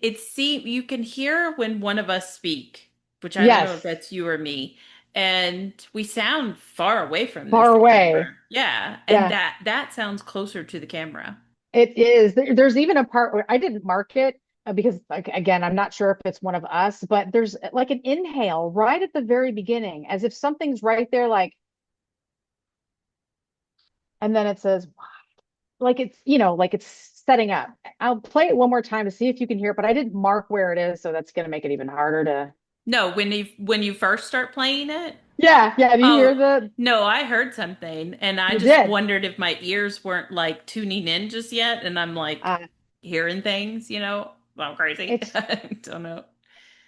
B: you can hear when one of us speak, which I don't know if
A: yes,
B: that's you or me, and we sound far away from this
A: far away.
B: camera. Yeah, and
A: Yeah,
B: that sounds closer to the camera.
A: it is. There's even a part where I didn't mark it because, like, again, I'm not sure if it's one of us, but there's like an inhale right at the very beginning, as if something's right there, like, and then it says, like like it's setting up. I'll play it one more time to see if you can hear it, but I didn't mark where it is, so that's going to make it even harder to.
B: No, when you first start playing it.
A: Yeah, yeah. Do you
B: Oh,
A: hear the?
B: no, I heard something and I
A: You
B: just
A: did.
B: wondered if my ears weren't like tuning in just yet and I'm like
A: Uh,
B: hearing things, I'm crazy.
A: it's
B: I don't know.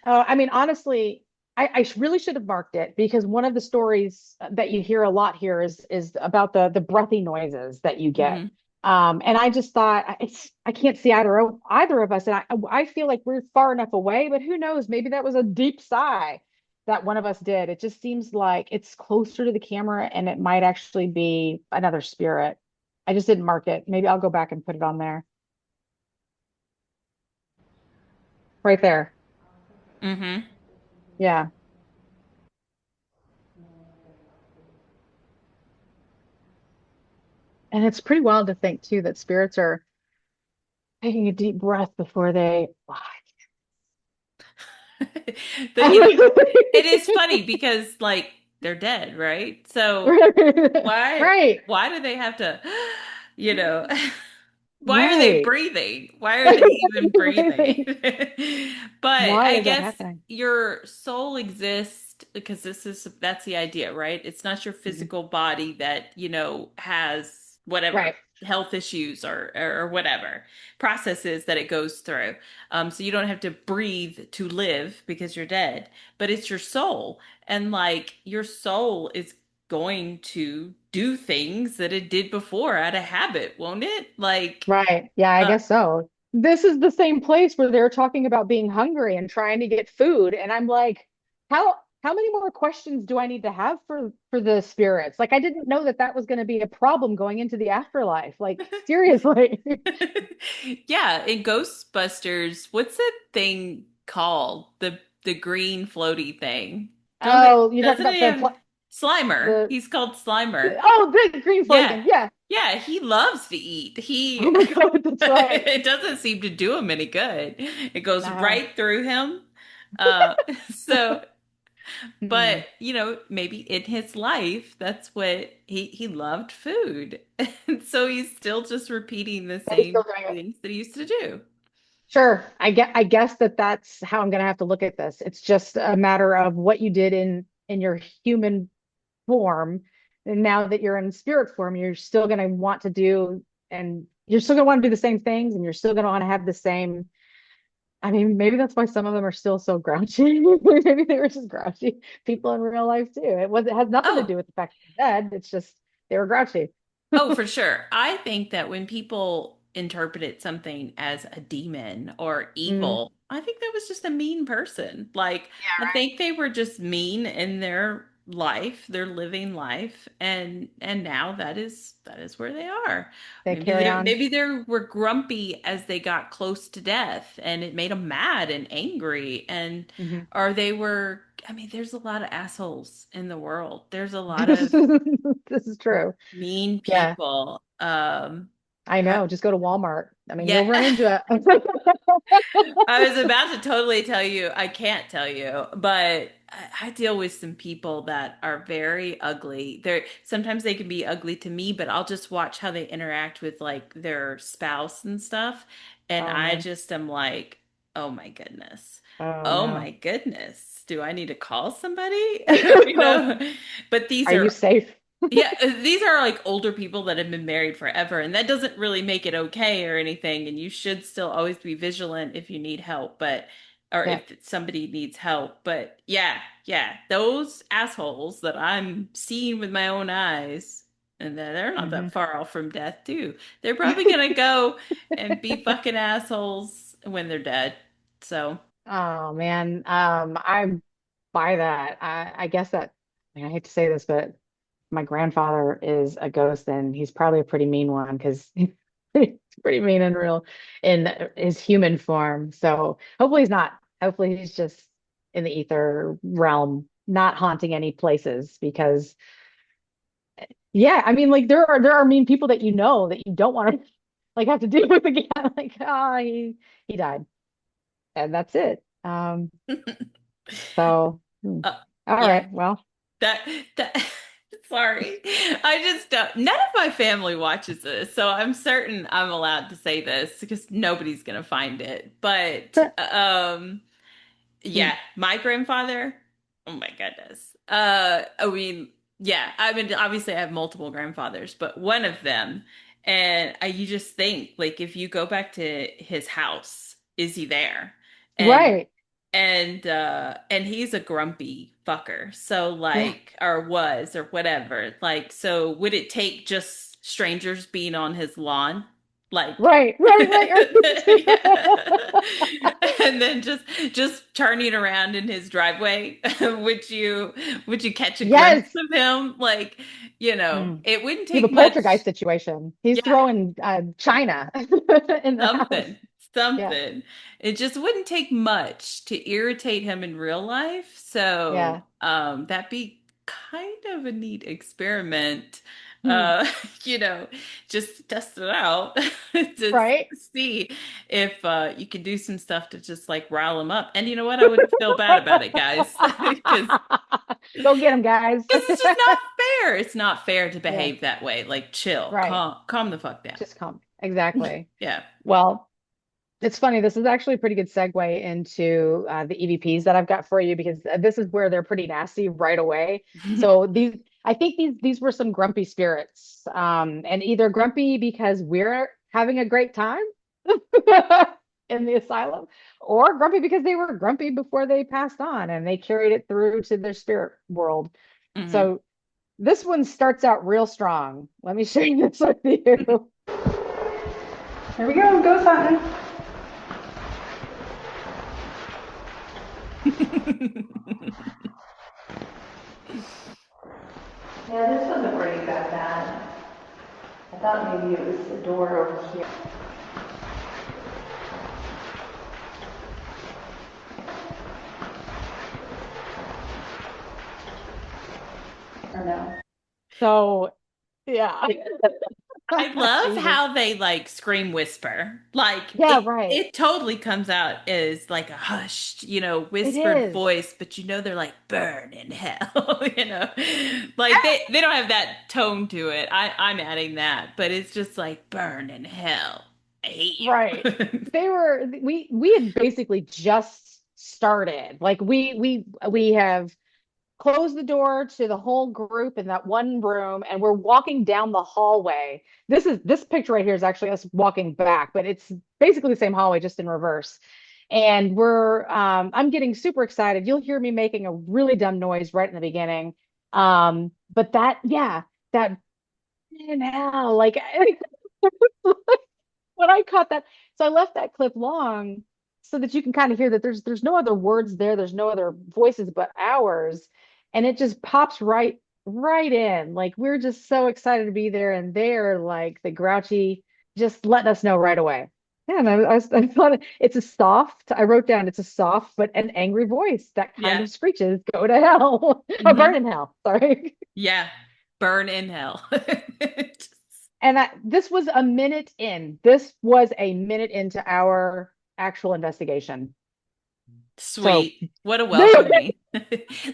A: I mean, honestly, I really should have marked it because one of the stories that you hear a lot here is about the breathy noises that you get.
B: Hmm.
A: And I just thought I can't see either of us, and I feel like we're far enough away, but who knows? Maybe that was a deep sigh that one of us did. It just seems like it's closer to the camera, and it might actually be another spirit. I just didn't mark it. Maybe I'll go back and put it on there, right there.
B: Hmm.
A: Yeah. And it's pretty wild to think too that spirits are taking a deep breath before they
B: It is funny because like they're dead, right? So why
A: Right.
B: why do they have to, you know, why are they
A: Right.
B: breathing? Why are they even breathing? But
A: Why
B: I
A: is that
B: guess
A: happening?
B: your soul exists because that's the idea, right? It's not your
A: Mhm.
B: physical body that, has whatever
A: Right.
B: health issues or whatever processes that it goes through. So you don't have to breathe to live because you're dead, but it's your soul. And like your soul is going to do things that it did before out of habit, won't it? Like,
A: Right. Yeah, I
B: uh,
A: guess so. This is the same place where they're talking about being hungry and trying to get food. And I'm like, how? how many more questions do I need to have for the spirits? Like I didn't know that that was going to be a problem going into the afterlife. Like seriously.
B: Yeah, in Ghostbusters, what's that thing called? The green floaty thing. Don't they,
A: Oh, you're talking
B: doesn't
A: about
B: he have Slimer?
A: the
B: He's called Slimer.
A: the green floaty
B: Yeah.
A: thing. Yeah.
B: Yeah, he loves to eat.
A: Oh
B: He
A: my God, that's right.
B: it doesn't seem to do him any good. It goes
A: No.
B: right through him. Uh so
A: Mm-mm.
B: but maybe in his life that's what he loved food. And so he's still just repeating the
A: And he's still
B: same
A: doing it.
B: things that he used to do.
A: Sure. I guess that's how I'm going to have to look at this. It's just a matter of what you did in your human form. And now that you're in spirit form, you're still going to want to do, and you're still going to want to do the same things, and you're still going to want to have the same. I mean, maybe that's why some of them are still so grouchy. Maybe they were just grouchy people in real life too. It has nothing to
B: Oh,
A: do with the fact that they're dead. It's just they were grouchy.
B: oh, for sure. I think that when people interpreted something as a demon or
A: Mm.
B: evil, I think that was just a mean person. Like,
A: Yeah,
B: I
A: right.
B: think they were just mean in their life, their living life, and now that is where they are.
A: They carry on.
B: Maybe they were grumpy as they got close to death, and it made them mad and angry, and
A: Mhm.
B: or they were. I mean, there's a lot of assholes in the world. There's a lot
A: This
B: of
A: is this is true.
B: mean
A: Yeah,
B: people.
A: I
B: I,
A: know. Just go to Walmart. I mean,
B: yeah,
A: you'll run into it.
B: I was about to totally tell you, I can't tell you, but I deal with some people that are very ugly. They're sometimes they can be ugly to me, but I'll just watch how they interact with like their spouse and stuff, and
A: Oh
B: I
A: man.
B: just am like, oh my goodness.
A: Oh
B: Oh my
A: no.
B: goodness. Do I need to call somebody? You know, but these
A: Are you
B: are
A: safe?
B: yeah, these are like older people that have been married forever, and that doesn't really make it okay or anything. And you should still always be vigilant if you need help, but or
A: Yeah.
B: if somebody needs help. But yeah, yeah, those assholes that I'm seeing with my own eyes, and they're not that
A: Hmm.
B: far off from death too. They're probably gonna go and be fucking assholes when they're dead. So.
A: Oh man. I buy that. I guess that, I mean, I hate to say this, but my grandfather is a ghost and he's probably a pretty mean one because he's pretty mean in real in his human form. So hopefully he's not. Hopefully he's just in the ether realm, not haunting any places because yeah, I mean like there are mean people that you know that you don't want to like have to deal with again. Like, ah, he died. And that's it. So
B: uh,
A: all
B: yeah.
A: right, well.
B: That sorry. I just don't, none of my family watches this, so I'm certain I'm allowed to say this because nobody's gonna find it. But yeah, my grandfather, oh my goodness. I mean, yeah, I mean obviously I have multiple grandfathers, but one of them, and you just think like if you go back to his house, is he there? And
A: Right.
B: and he's a grumpy fucker. So
A: Yeah.
B: like or was or whatever. Like so would it take just strangers being on his lawn? Like
A: Right, right, right,
B: yeah.
A: right.
B: And then just turning around in his driveway, would you catch a glimpse
A: Yes.
B: of him? Like,
A: Mm.
B: it wouldn't
A: You have
B: take
A: a poltergeist
B: much.
A: situation. He's
B: Yeah,
A: throwing China in the house.
B: something,
A: Yeah,
B: something. It just wouldn't take much to irritate him in real life. So,
A: yeah.
B: that'd be kind of a neat experiment.
A: Hmm.
B: Uh, you know, just test it out to
A: Right?
B: see if you can do some stuff to just like rile him up. And you know what? I wouldn't feel bad about it, guys, because
A: Go get him, guys.
B: it's just not fair. It's not fair to
A: Yeah,
B: behave that way. Like, chill,
A: right.
B: calm the fuck down.
A: Just come. Exactly.
B: Yeah.
A: Well, it's funny. This is actually a pretty good segue into the EVPs that I've got for you because this is where they're pretty nasty right away. So I think these were some grumpy spirits, and either grumpy because we're having a great time in the asylum, or grumpy because they were grumpy before they passed on and they carried it through to their spirit world.
B: Hmm.
A: So this one starts out real strong. Let me share this with you. Here we go, ghost hunting.
C: Yeah, this wasn't where you got that. I thought maybe it was the door over here. Or no?
A: So yeah.
B: I love
A: Jesus.
B: how they like scream whisper. Like
A: Yeah, right.
B: it totally comes out as like a hushed,
A: It
B: whispered
A: is.
B: voice, but they're like burn in hell, you know. Like they don't have that tone to it. I'm adding that, but it's just like burn in hell. I hate
A: Right.
B: you.
A: We had basically just started. Like we have closed the door to the whole group in that one room, and we're walking down the hallway. This picture right here is actually us walking back, but it's basically the same hallway, just in reverse. And I'm getting super excited. You'll hear me making a really dumb noise right in the beginning. But yeah, that now, like when I caught that, so I left that clip long so that you can kind of hear that there's no other words there, there's no other voices but ours, and it just pops right in. Like we're just so excited to be there, and they're like the grouchy, just letting us know right away. Yeah, and I thought it's a soft. I wrote down it's a soft but an angry voice that kind
B: Yeah.
A: of screeches, "Go to hell," or "Burn
B: Hmm.
A: in hell." Sorry.
B: Yeah. Burn in hell. Just
A: And this was a minute in. This was a minute into our actual investigation. So,
B: sweet. What a welcoming.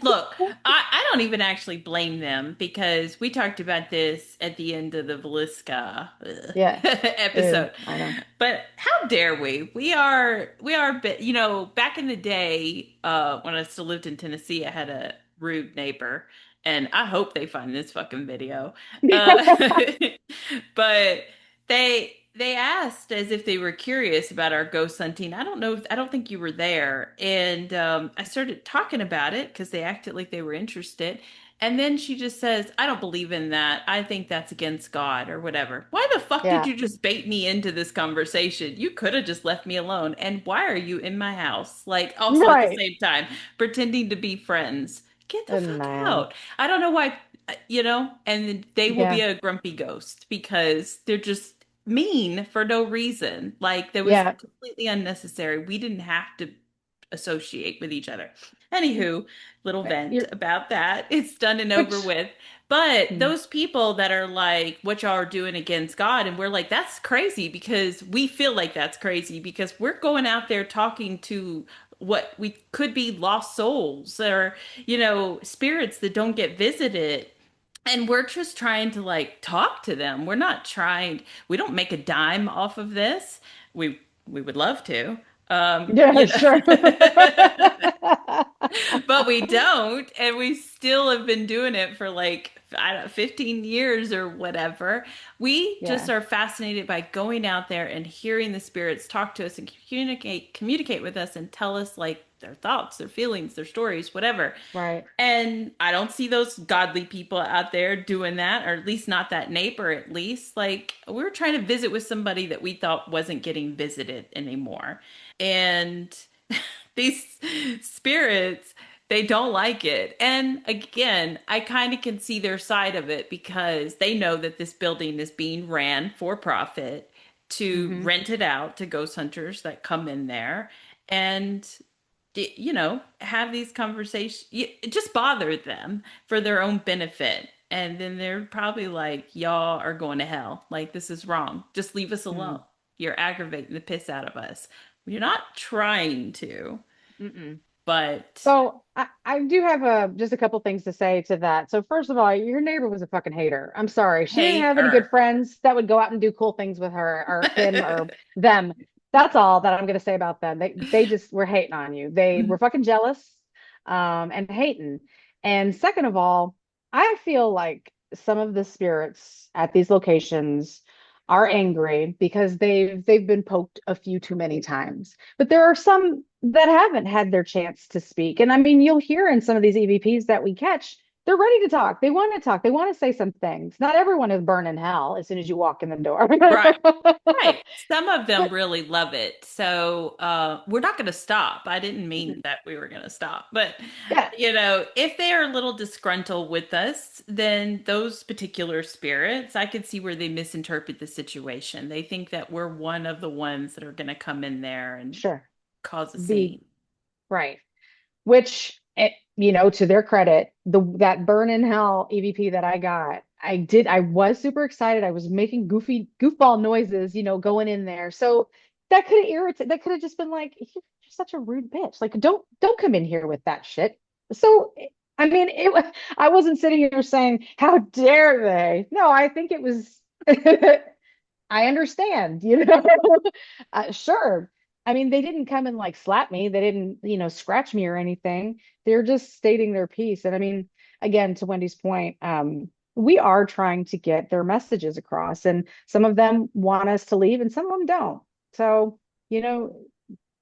B: Look, I don't even actually blame them because we talked about this at the end of the Velisca
A: yeah,
B: episode.
A: I know.
B: But how dare we? We are a bit, back in the day, when I still lived in Tennessee, I had a rude neighbor, and I hope they find this fucking video. But they asked as if they were curious about our ghost hunting. I don't think you were there. And I started talking about it because they acted like they were interested. And then she just says, I don't believe in that. I think that's against God or whatever. Why the fuck did
A: Yeah,
B: you just bait me into this conversation? You could have just left me alone. And why are you in my house? Like, also at the
A: right.
B: same time, pretending to be friends. Get the fuck
A: Man.
B: out. I don't know why, and they will be
A: Yeah,
B: a grumpy ghost because they're just mean for no reason. Like, that was
A: yeah.
B: completely unnecessary. We didn't have to associate with each other. Anywho, little vent
A: You're
B: about that. It's done and over
A: which
B: with. But
A: hmm,
B: those people that are like, what y'all are doing against God, and we're like, that's crazy because we feel like that's crazy because we're going out there talking to what we could be lost souls or, spirits that don't get visited. And we're just trying to like talk to them. We don't make a dime off of this. We would love to.
A: yeah, sure.
B: But we don't, and we still have been doing it for like, I don't know, 15 years or whatever. We just
A: Yeah,
B: are fascinated by going out there and hearing the spirits talk to us and communicate with us and tell us like their thoughts, their feelings, their stories, whatever.
A: right.
B: And I don't see those godly people out there doing that, or at least not that neighbor, at least. Like, we were trying to visit with somebody that we thought wasn't getting visited anymore. And these spirits, they don't like it. And again, I kind of can see their side of it because they know that this building is being ran for profit to
A: Hmm.
B: rent it out to ghost hunters that come in there. And have these conversations. It just bothered them for their own benefit. And then they're probably like, y'all are going to hell. Like, this is wrong. Just leave us alone. You're aggravating the piss out of us. You're not trying to,
A: Mm-mm.
B: but
A: So I do have just a couple things to say to that. So first of all, your neighbor was a fucking hater. I'm sorry. She didn't
B: hate
A: have any good
B: her.
A: friends that would go out and do cool things with her or him or them. That's all that I'm gonna say about them. They just were hating on you. They were fucking jealous, and hating. And second of all, I feel like some of the spirits at these locations are angry because they've been poked a few too many times. But there are some that haven't had their chance to speak. And I mean, you'll hear in some of these EVPs that we catch, They're ready to talk. They want to talk. They want to say some things. Not everyone is burned in hell as soon as you walk in the door.
B: Right. Right. Some of them really love it. So we're not going to stop. I didn't mean that we were going to stop. But,
A: Yeah,
B: if they are a little disgruntled with us, then those particular spirits, I could see where they misinterpret the situation. They think that we're one of the ones that are going to come in there and
A: sure.
B: cause a
A: Be
B: scene.
A: right. Which, to their credit, that burn in hell EVP that I got, I was super excited. I was making goofball noises, going in there. So that could have irritated, that could have just been like, you're such a rude bitch. Like, don't come in here with that shit. So, I mean, I wasn't sitting here saying, how dare they? No, I think it was, I understand, sure. I mean, they didn't come and like slap me. They didn't, scratch me or anything. They're just stating their piece. And I mean, again, to Wendy's point, we are trying to get their messages across, and some of them want us to leave and some of them don't. So, you know,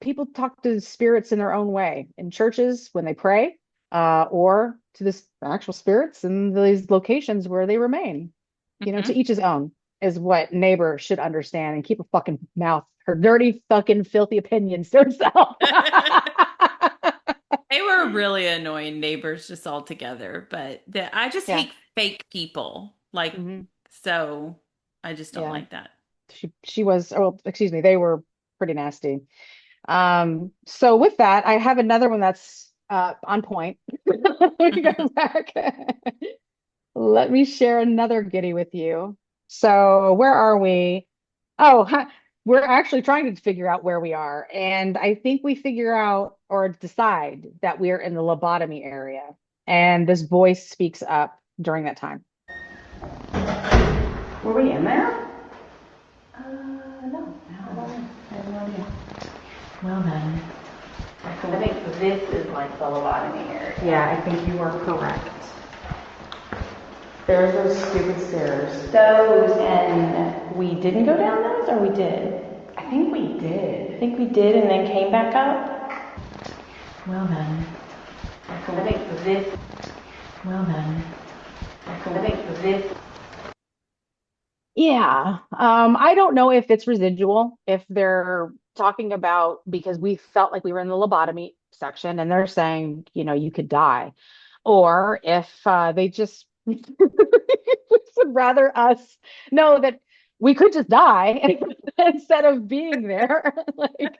A: people talk to spirits in their own way in churches when they pray, or to the actual spirits in these locations where they remain. To
B: Mhm.
A: each his own is what neighbor should understand and keep a fucking mouth, her dirty, fucking, filthy opinions to herself.
B: They were really annoying neighbors just all together, but I just
A: Yeah.
B: hate fake people. Like,
A: Hmm.
B: so I just don't
A: Yeah.
B: like that.
A: She was, oh, excuse me, they were pretty nasty. So with that, I have another one that's on point. Let me go back. Let me share another goodie with you. So, where are we? Oh, we're actually trying to figure out where we are. And I think we figure out or decide that we're in the lobotomy area. And this voice speaks up during that time. Were we in there?
C: No, I don't know. I have no idea.
A: Well, then.
C: I think this is like the lobotomy area.
A: Yeah, I think you are correct. There's those stupid stairs.
C: Those, and we didn't go down those, or we did?
A: I think we did.
C: I think we did and then came back up.
A: Well, then.
C: I think this,
A: Well, then.
C: I think this.
A: Yeah. I don't know if it's residual, if they're talking about because we felt like we were in the lobotomy section and they're saying, you could die, or if they just would rather us know that we could just die instead of being there. Like,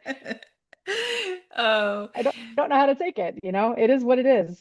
B: Oh,
A: I don't know how to take it, it is what it is.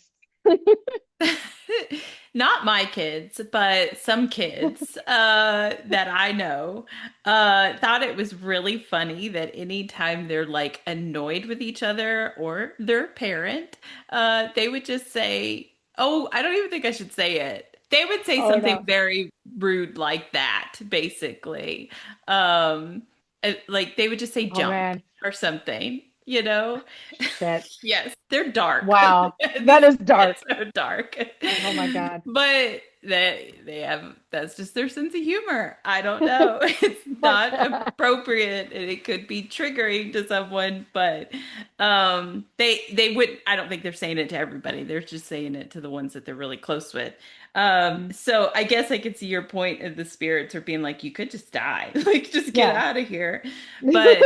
B: not my kids, but some kids that I know thought it was really funny that anytime they're like annoyed with each other or their parent, they would just say, "Oh, I don't even think I should say it." They would say
A: Oh
B: something
A: no.
B: very rude like that, basically. Like they would just say
A: Oh
B: jump
A: man.
B: or something.
A: Shit.
B: Yes, they're dark.
A: Wow. That
B: These
A: is
B: kids
A: dark.
B: are dark.
A: Oh my God.
B: But they have that's just their sense of humor. I don't know. It's
A: But
B: not appropriate and it could be triggering to someone, but they would I don't think they're saying it to everybody. They're just saying it to the ones that they're really close with. So I guess I could see your point of the spirits are being like, you could just die. Like just get
A: yeah.
B: out of here. But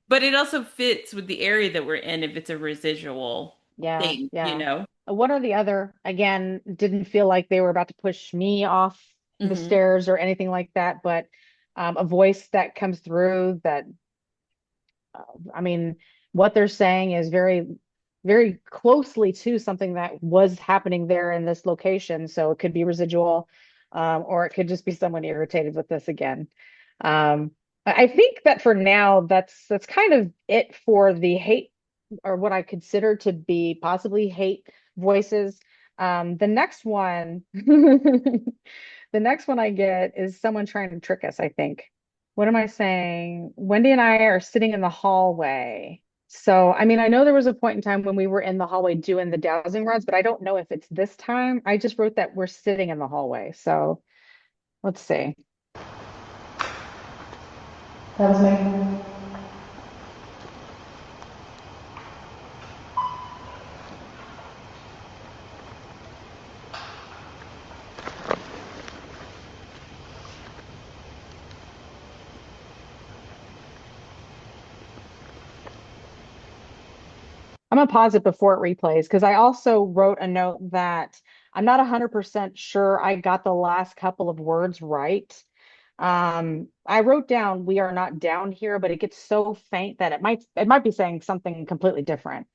B: but it also fits with the area that we're in if it's a residual
A: Yeah,
B: thing, you
A: yeah.
B: know?
A: One or the other, again, didn't feel like they were about to push me off the
B: Hmm.
A: stairs or anything like that, but a voice that comes through that, uh, I mean, what they're saying is very, very closely to something that was happening there in this location. So it could be residual, or it could just be someone irritated with this again. I think that for now, that's kind of it for the hate or what I consider to be possibly hate voices. The next one, the next one I get is someone trying to trick us, I think. What am I saying? Wendy and I are sitting in the hallway. So, I mean, I know there was a point in time when we were in the hallway doing the dowsing rods, but I don't know if it's this time. I just wrote that we're sitting in the hallway. So let's see. That was me. I'm gonna pause it before it replays because I also wrote a note that I'm not 100% sure I got the last couple of words right. I wrote down we are not down here, but it gets so faint that it might be saying something completely different.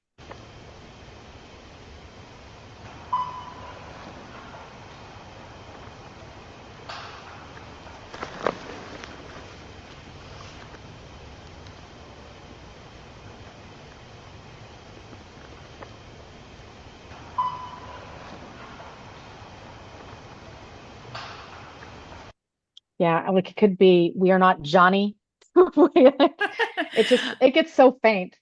A: Yeah, like it could be we are not Johnny. It gets so faint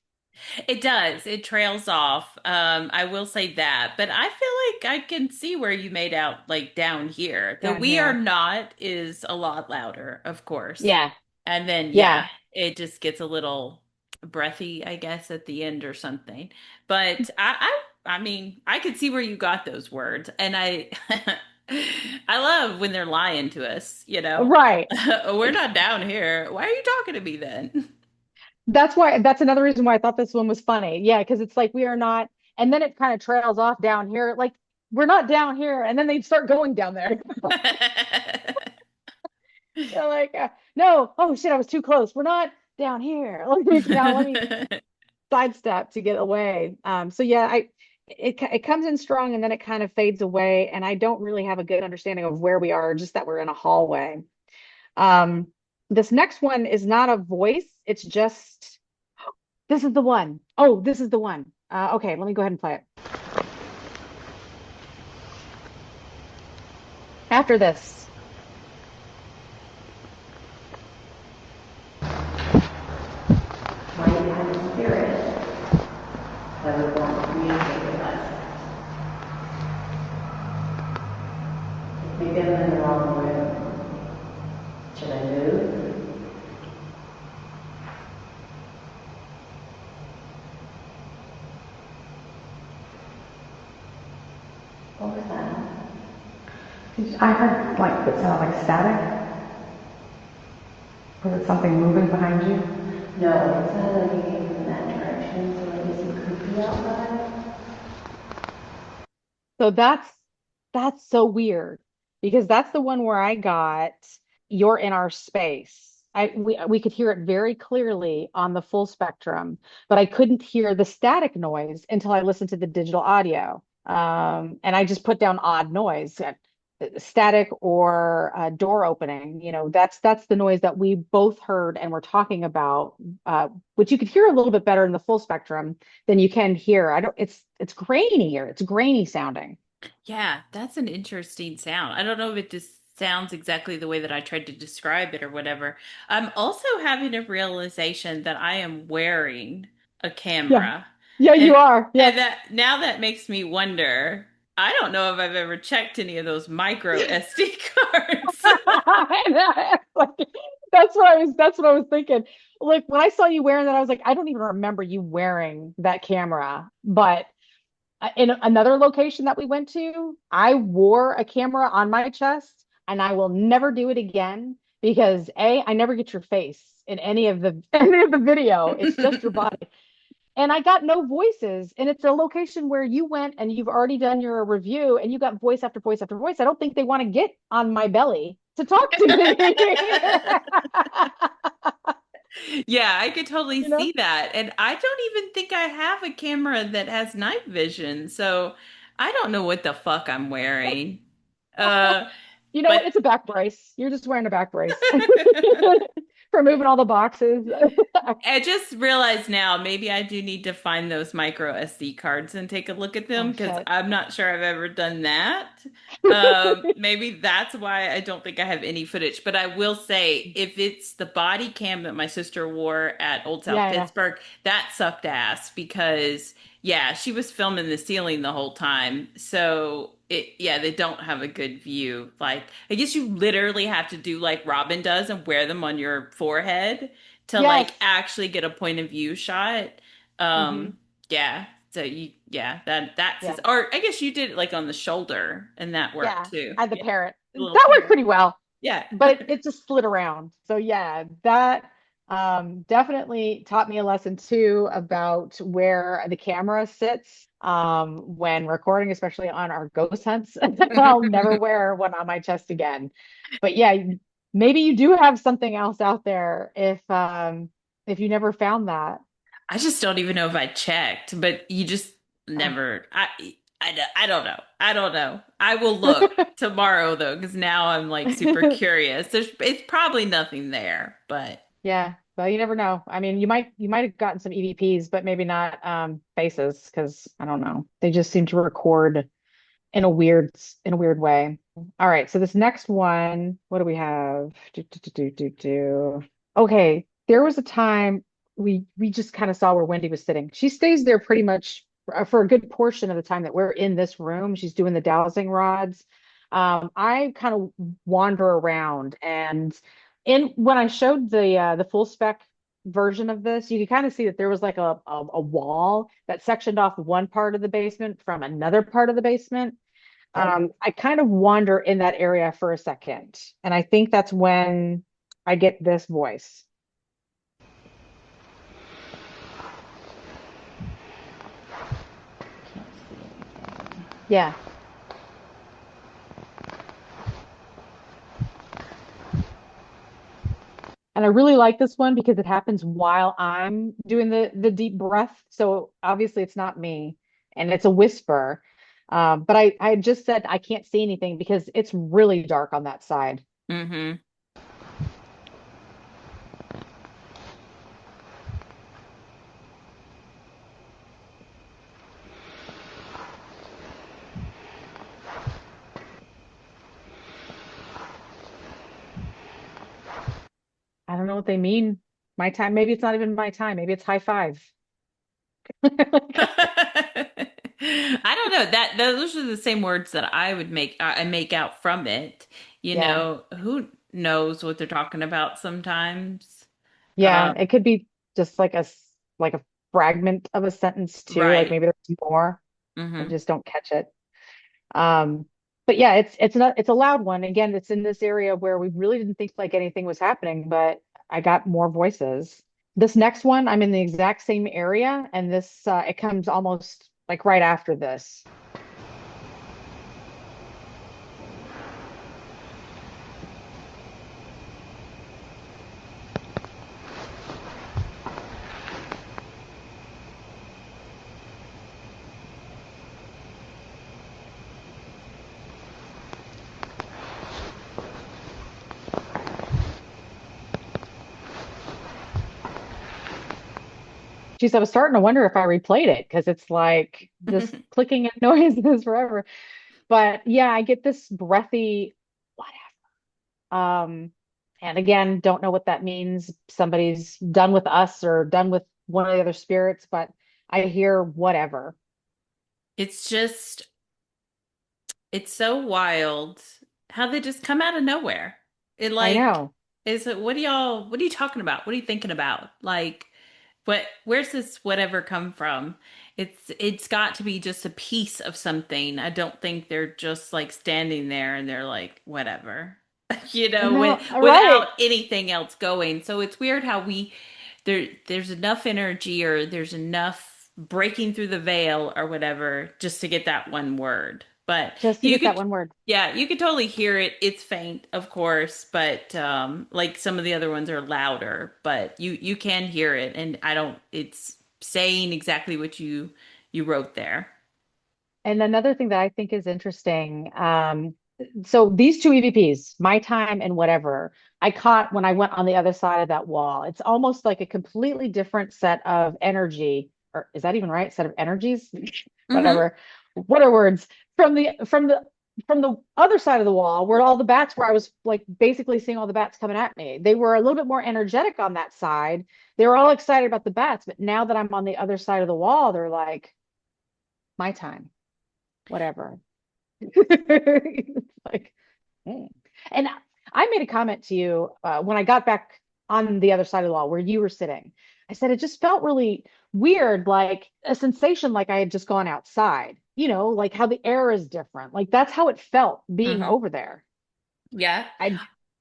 B: It does. It trails off. I will say that, but I feel like I can see where you made out like down here. The
A: down
B: we are
A: here.
B: not is a lot louder, of course.
A: Yeah,
B: And then yeah,
A: yeah.
B: it just gets a little breathy, I guess, at the end or something. But I mean, I could see where you got those words, and I I love when they're lying to us, you know.
A: Right.
B: We're not down here. Why are you talking to me then?
A: That's another reason why I thought this one was funny. Yeah, because it's like we are not, and then it kind of trails off down here. Like we're not down here, and then they start going down there. They're like, no, oh shit, I was too close. We're not down here. Let me sidestep to get away. So yeah, it comes in strong and then it kind of fades away, and I don't really have a good understanding of where we are, just that we're in a hallway. Um, this next one is not a voice, it's just this is the one. Oh, this is the one. Okay, let me go ahead and play it. After this.
C: Might have a spirit that would want to communicate with us. Maybe I'm in the wrong room. Should I move? What was that?
A: I heard like it sounded like static. Was it something moving behind you?
C: No, it sounded like it came from that direction, so maybe some creepy outside.
A: So that's so weird because that's the one where I got you're in our space. We could hear it very clearly on the full spectrum, but I couldn't hear the static noise until I listened to the digital audio. And I just put down odd noise, static or door opening. That's the noise that we both heard and were talking about, which you could hear a little bit better in the full spectrum than you can here. I don't. It's grainier. It's grainy sounding.
B: Yeah, that's an interesting sound. I don't know if it just sounds exactly the way that I tried to describe it or whatever. I'm also having a realization that I am wearing a
A: Yeah.
B: camera.
A: Yeah, you
B: And
A: are.
B: and
A: Yes.
B: that now that makes me wonder, I don't know if I've ever checked any of those micro SD cards.
A: Like, that's what I was thinking. Like when I saw you wearing that, I was like, I don't even remember you wearing that camera. But in another location that we went to, I wore a camera on my chest, and I will never do it again because I never get your face in any of the any of the video. It's just your body. And I got no voices. And it's a location where you went and you've already done your review and you got voice after voice after voice. I don't think they want to get on my belly to talk to me.
B: Yeah, I could totally
A: You know?
B: see that. And I don't even think I have a camera that has night vision. So I don't know what the fuck I'm wearing. Uh,
A: You know
B: but
A: what? It's a back brace. You're just wearing a back brace for moving all the boxes.
B: I just realized now maybe I do need to find those micro SD cards and take a look at them
A: Oh
B: because
A: shit.
B: I'm not sure I've ever done that. Maybe that's why I don't think I have any footage. But I will say, if it's the body cam that my sister wore at Old South
A: Yeah, yeah.
B: Pittsburgh, that sucked ass because, yeah, she was filming the ceiling the whole time. So yeah, they don't have a good view. Like, I guess you literally have to do like Robin does and wear them on your forehead to
A: Yes.
B: like actually get a point of view shot.
A: Hmm.
B: Yeah. So yeah, that's his,
A: Yeah.
B: or I guess you did it like on the shoulder and that worked
A: Yeah.
B: too.
A: I had the
B: Yeah.
A: parrot.
B: A little
A: That worked
B: parrot.
A: pretty well,
B: Yeah.
A: but it just slid around. So yeah, that. Definitely taught me a lesson too about where the camera sits when recording, especially on our ghost hunts. I'll never wear one on my chest again. But yeah, maybe you do have something else out there if you never found that.
B: I just don't even know if I checked, but you just
A: Oh.
B: never. I don't know. I don't know. I will look tomorrow though, because now I'm like super curious. It's probably nothing there, but
A: Yeah, well, you never know. I mean, you might have gotten some EVPs, but maybe not faces because I don't know. They just seem to record in a weird way. All right, so this next one, what do we have? Okay, there was a time we just kind of saw where Wendy was sitting. She stays there pretty much for a good portion of the time that we're in this room. She's doing the dowsing rods. I kind of wander around, and in when I showed the full spec version of this, you could kind of see that there was like a wall that sectioned off one part of the basement from another part of the basement. I kind of wander in that area for a second, and I think that's when I get this voice.
C: Can't see anything.
A: Yeah. And I really like this one because it happens while I'm doing the deep breath. So obviously it's not me and it's a whisper. But I just said I can't see anything because it's really dark on that side.
B: hmm.
A: I don't know what they mean. My time, maybe it's not even my time. Maybe it's high five.
B: I don't know that those are the same words that I make out from it. You
A: Yeah.
B: know, who knows what they're talking about sometimes.
A: Yeah.
B: Um,
A: It could be just like a fragment of a sentence too. Like
B: right.
A: maybe there's more. I
B: Hmm.
A: just don't catch it. Um, but yeah, it's a loud one. Again, it's in this area where we really didn't think like anything was happening, but I got more voices. This next one, I'm in the exact same area, and this it comes almost like right after this. Geez, I was starting to wonder if I replayed it because it's like just clicking and noises forever. But yeah, I get this breathy whatever. And again, don't know what that means. Somebody's done with us or done with one of the other spirits, but I hear whatever.
B: It's just it's so wild how they just come out of nowhere. It
A: I
B: like
A: know.
B: is it what are you talking about? What are you thinking about? Like where's this whatever come from? It's got to be just a piece of something. I don't think they're just like standing there and they're like whatever. You know,
A: No,
B: without
A: right.
B: anything else going. So it's weird how there's enough energy or there's enough breaking through the veil or whatever just to get that one word. But
A: Just to
B: you
A: get that
B: could,
A: one word.
B: yeah, you could totally hear it. It's faint, of course, but like some of the other ones are louder, but you can hear it, and I don't. It's saying exactly what you wrote there.
A: And another thing that I think is interesting, so these two EVPs, my time and whatever, I caught when I went on the other side of that wall. It's almost like a completely different set of energy, or is that even right? Set of energies?
B: Hmm.
A: Whatever. What are words? From the other side of the wall where all the bats where I was like basically seeing all the bats coming at me. They were a little bit more energetic on that side. They were all excited about the bats, but now that I'm on the other side of the wall, they're like, my time, whatever. It's like, mm. And I made a comment to you when I got back on the other side of the wall where you were sitting. I said it just felt really weird, like a sensation like I had just gone outside, like how the air is different. Like that's how it felt being
B: Hmm.
A: over there.
B: Yeah,
A: I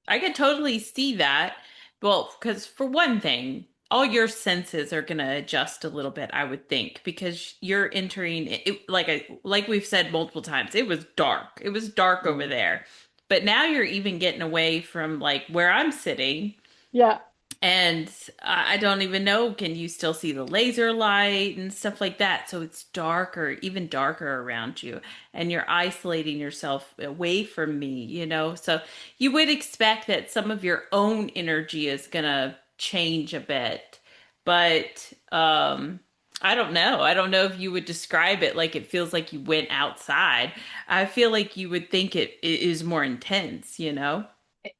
B: I could totally see that, Well, because for one thing, all your senses are going to adjust a little bit, I would think, because you're entering it, like we've said multiple times, it was dark. It was dark over
A: Mm.
B: there. But now you're even getting away from like where I'm sitting.
A: Yeah.
B: And I don't even know, can you still see the laser light and stuff like that? So it's darker, even darker around you, and you're isolating yourself away from me, you know? So you would expect that some of your own energy is gonna change a bit. But I don't know. I don't know if you would describe it like it feels like you went outside. I feel like you would think it is more intense, you know?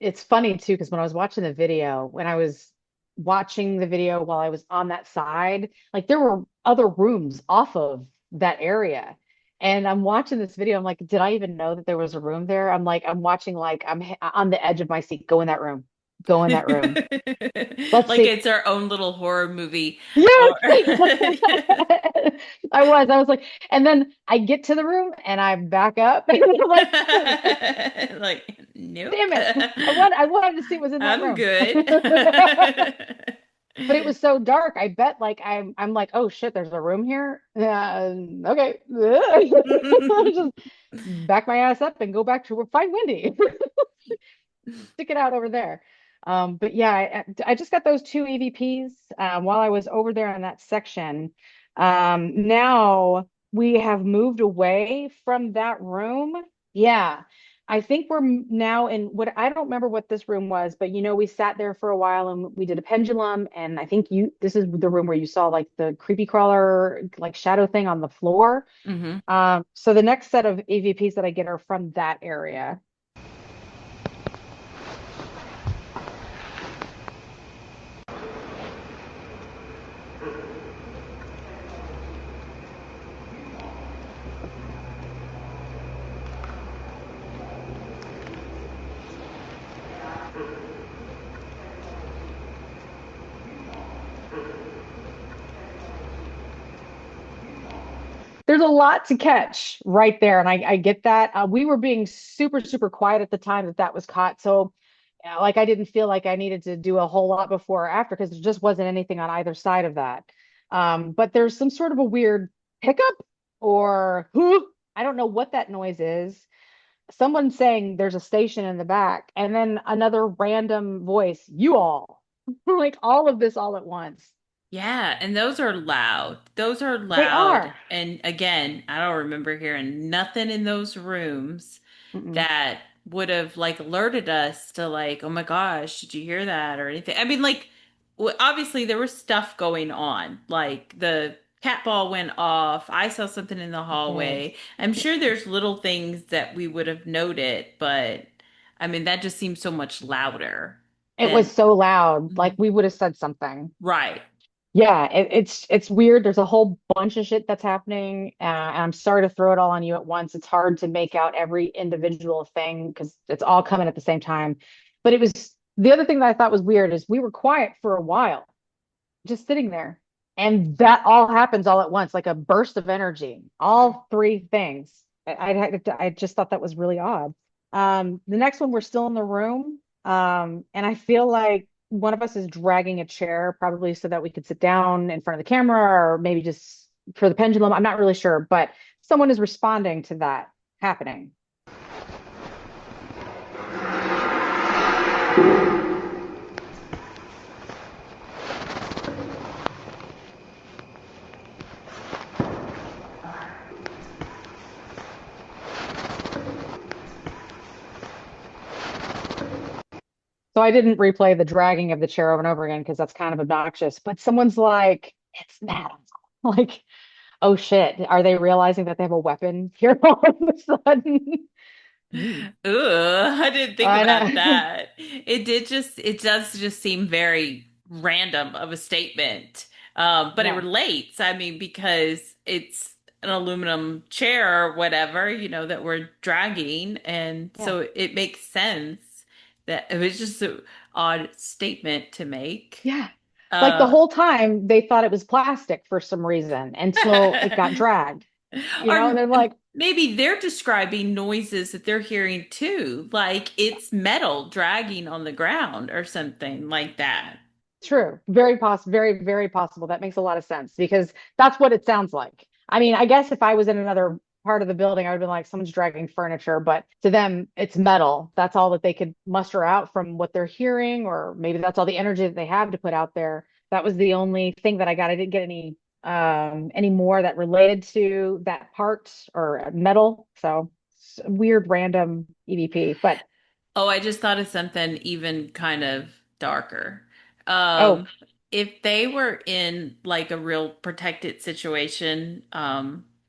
A: It's funny too, because when I was watching the video, when I was watching the video while I was on that side, like there were other rooms off of that area. And I'm watching this video. I'm like, did I even know that there was a room there? I'm like, I'm watching, like, on the edge of my seat. Go in that room. Go in that room. Let's
B: Like
A: see.
B: it's our own little horror movie.
A: Yes.
B: Or
A: I was like, and then I get to the room and I back up. And I'm like, oh,
B: like, nope.
A: damn it. I wanted to see what was in that
B: I'm
A: room.
B: good.
A: But it was so dark. I bet, like, I'm like, oh shit, there's a room here. Okay. Just back my ass up and go back to find Wendy. Stick it out over there. But yeah, I just got those two EVPs while I was over there in that section. Now we have moved away from that room. Yeah. I think we're now in what, I don't remember what this room was, but we sat there for a while and we did a pendulum. And I think this is the room where you saw like the creepy crawler, like shadow thing on the floor.
B: Hmm.
A: So the next set of EVPs that I get are from that area. There's a lot to catch right there, and I get that. We were being super, super quiet at the time that was caught, so like I didn't feel like I needed to do a whole lot before or after because there just wasn't anything on either side of that. But there's some sort of a weird hiccup or whoo, I don't know what that noise is. Someone saying there's a station in the back, and then another random voice, you all, like all of this all at once.
B: Yeah, and those are loud. Those are
A: They
B: loud.
A: are.
B: And again, I don't remember hearing nothing in those rooms
A: Mm-mm.
B: that would have like alerted us to like, oh my gosh, did you hear that or anything? I mean, like, obviously there was stuff going on. Like the cat ball went off. I saw something in the
A: It did.
B: hallway. I'm sure there's little things that we would have noted, but I mean, that just seems so much louder
A: It was
B: than
A: so loud, like
B: Mhm.
A: we would have said something.
B: Right.
A: Yeah, it's weird. There's a whole bunch of shit that's happening, and I'm sorry to throw it all on you at once. It's hard to make out every individual thing because it's all coming at the same time. But it was the other thing that I thought was weird is we were quiet for a while, just sitting there, and that all happens all at once, like a burst of energy. All three things. I just thought that was really odd. The next one, we're still in the room, and I feel like one of us is dragging a chair, probably so that we could sit down in front of the camera, or maybe just for the pendulum. I'm not really sure, but someone is responding to that happening. So I didn't replay the dragging of the chair over and over again because that's kind of obnoxious. But someone's like, it's that. Like, oh shit, are they realizing that they have a weapon here all of a sudden? Mm.
B: Ugh, I didn't think
A: I
B: about
A: know.
B: that. It does just seem very random of a statement. But it
A: Yeah,
B: relates. I mean, because it's an aluminum chair or whatever, that we're dragging. And
A: yeah,
B: so it makes sense that it was just an odd statement to make.
A: yeah. Like the
B: Uh,
A: whole time they thought it was plastic for some reason until it got dragged, and
B: or
A: they're like,
B: maybe they're describing noises that they're hearing too, like it's metal dragging on the ground or something like that.
A: True. Very possible. Very, very possible. That makes a lot of sense because that's what it sounds like. I mean, I guess if I was in another part of the building, I would have been like, someone's dragging furniture, but to them, it's metal. That's all that they could muster out from what they're hearing, or maybe that's all the energy that they have to put out there. That was the only thing that I got. I didn't get any more that related to that part or metal. So weird random EVP. But
B: Oh, I just thought of something even kind of darker.
A: oh,
B: Um, if they were in like a real protected situation,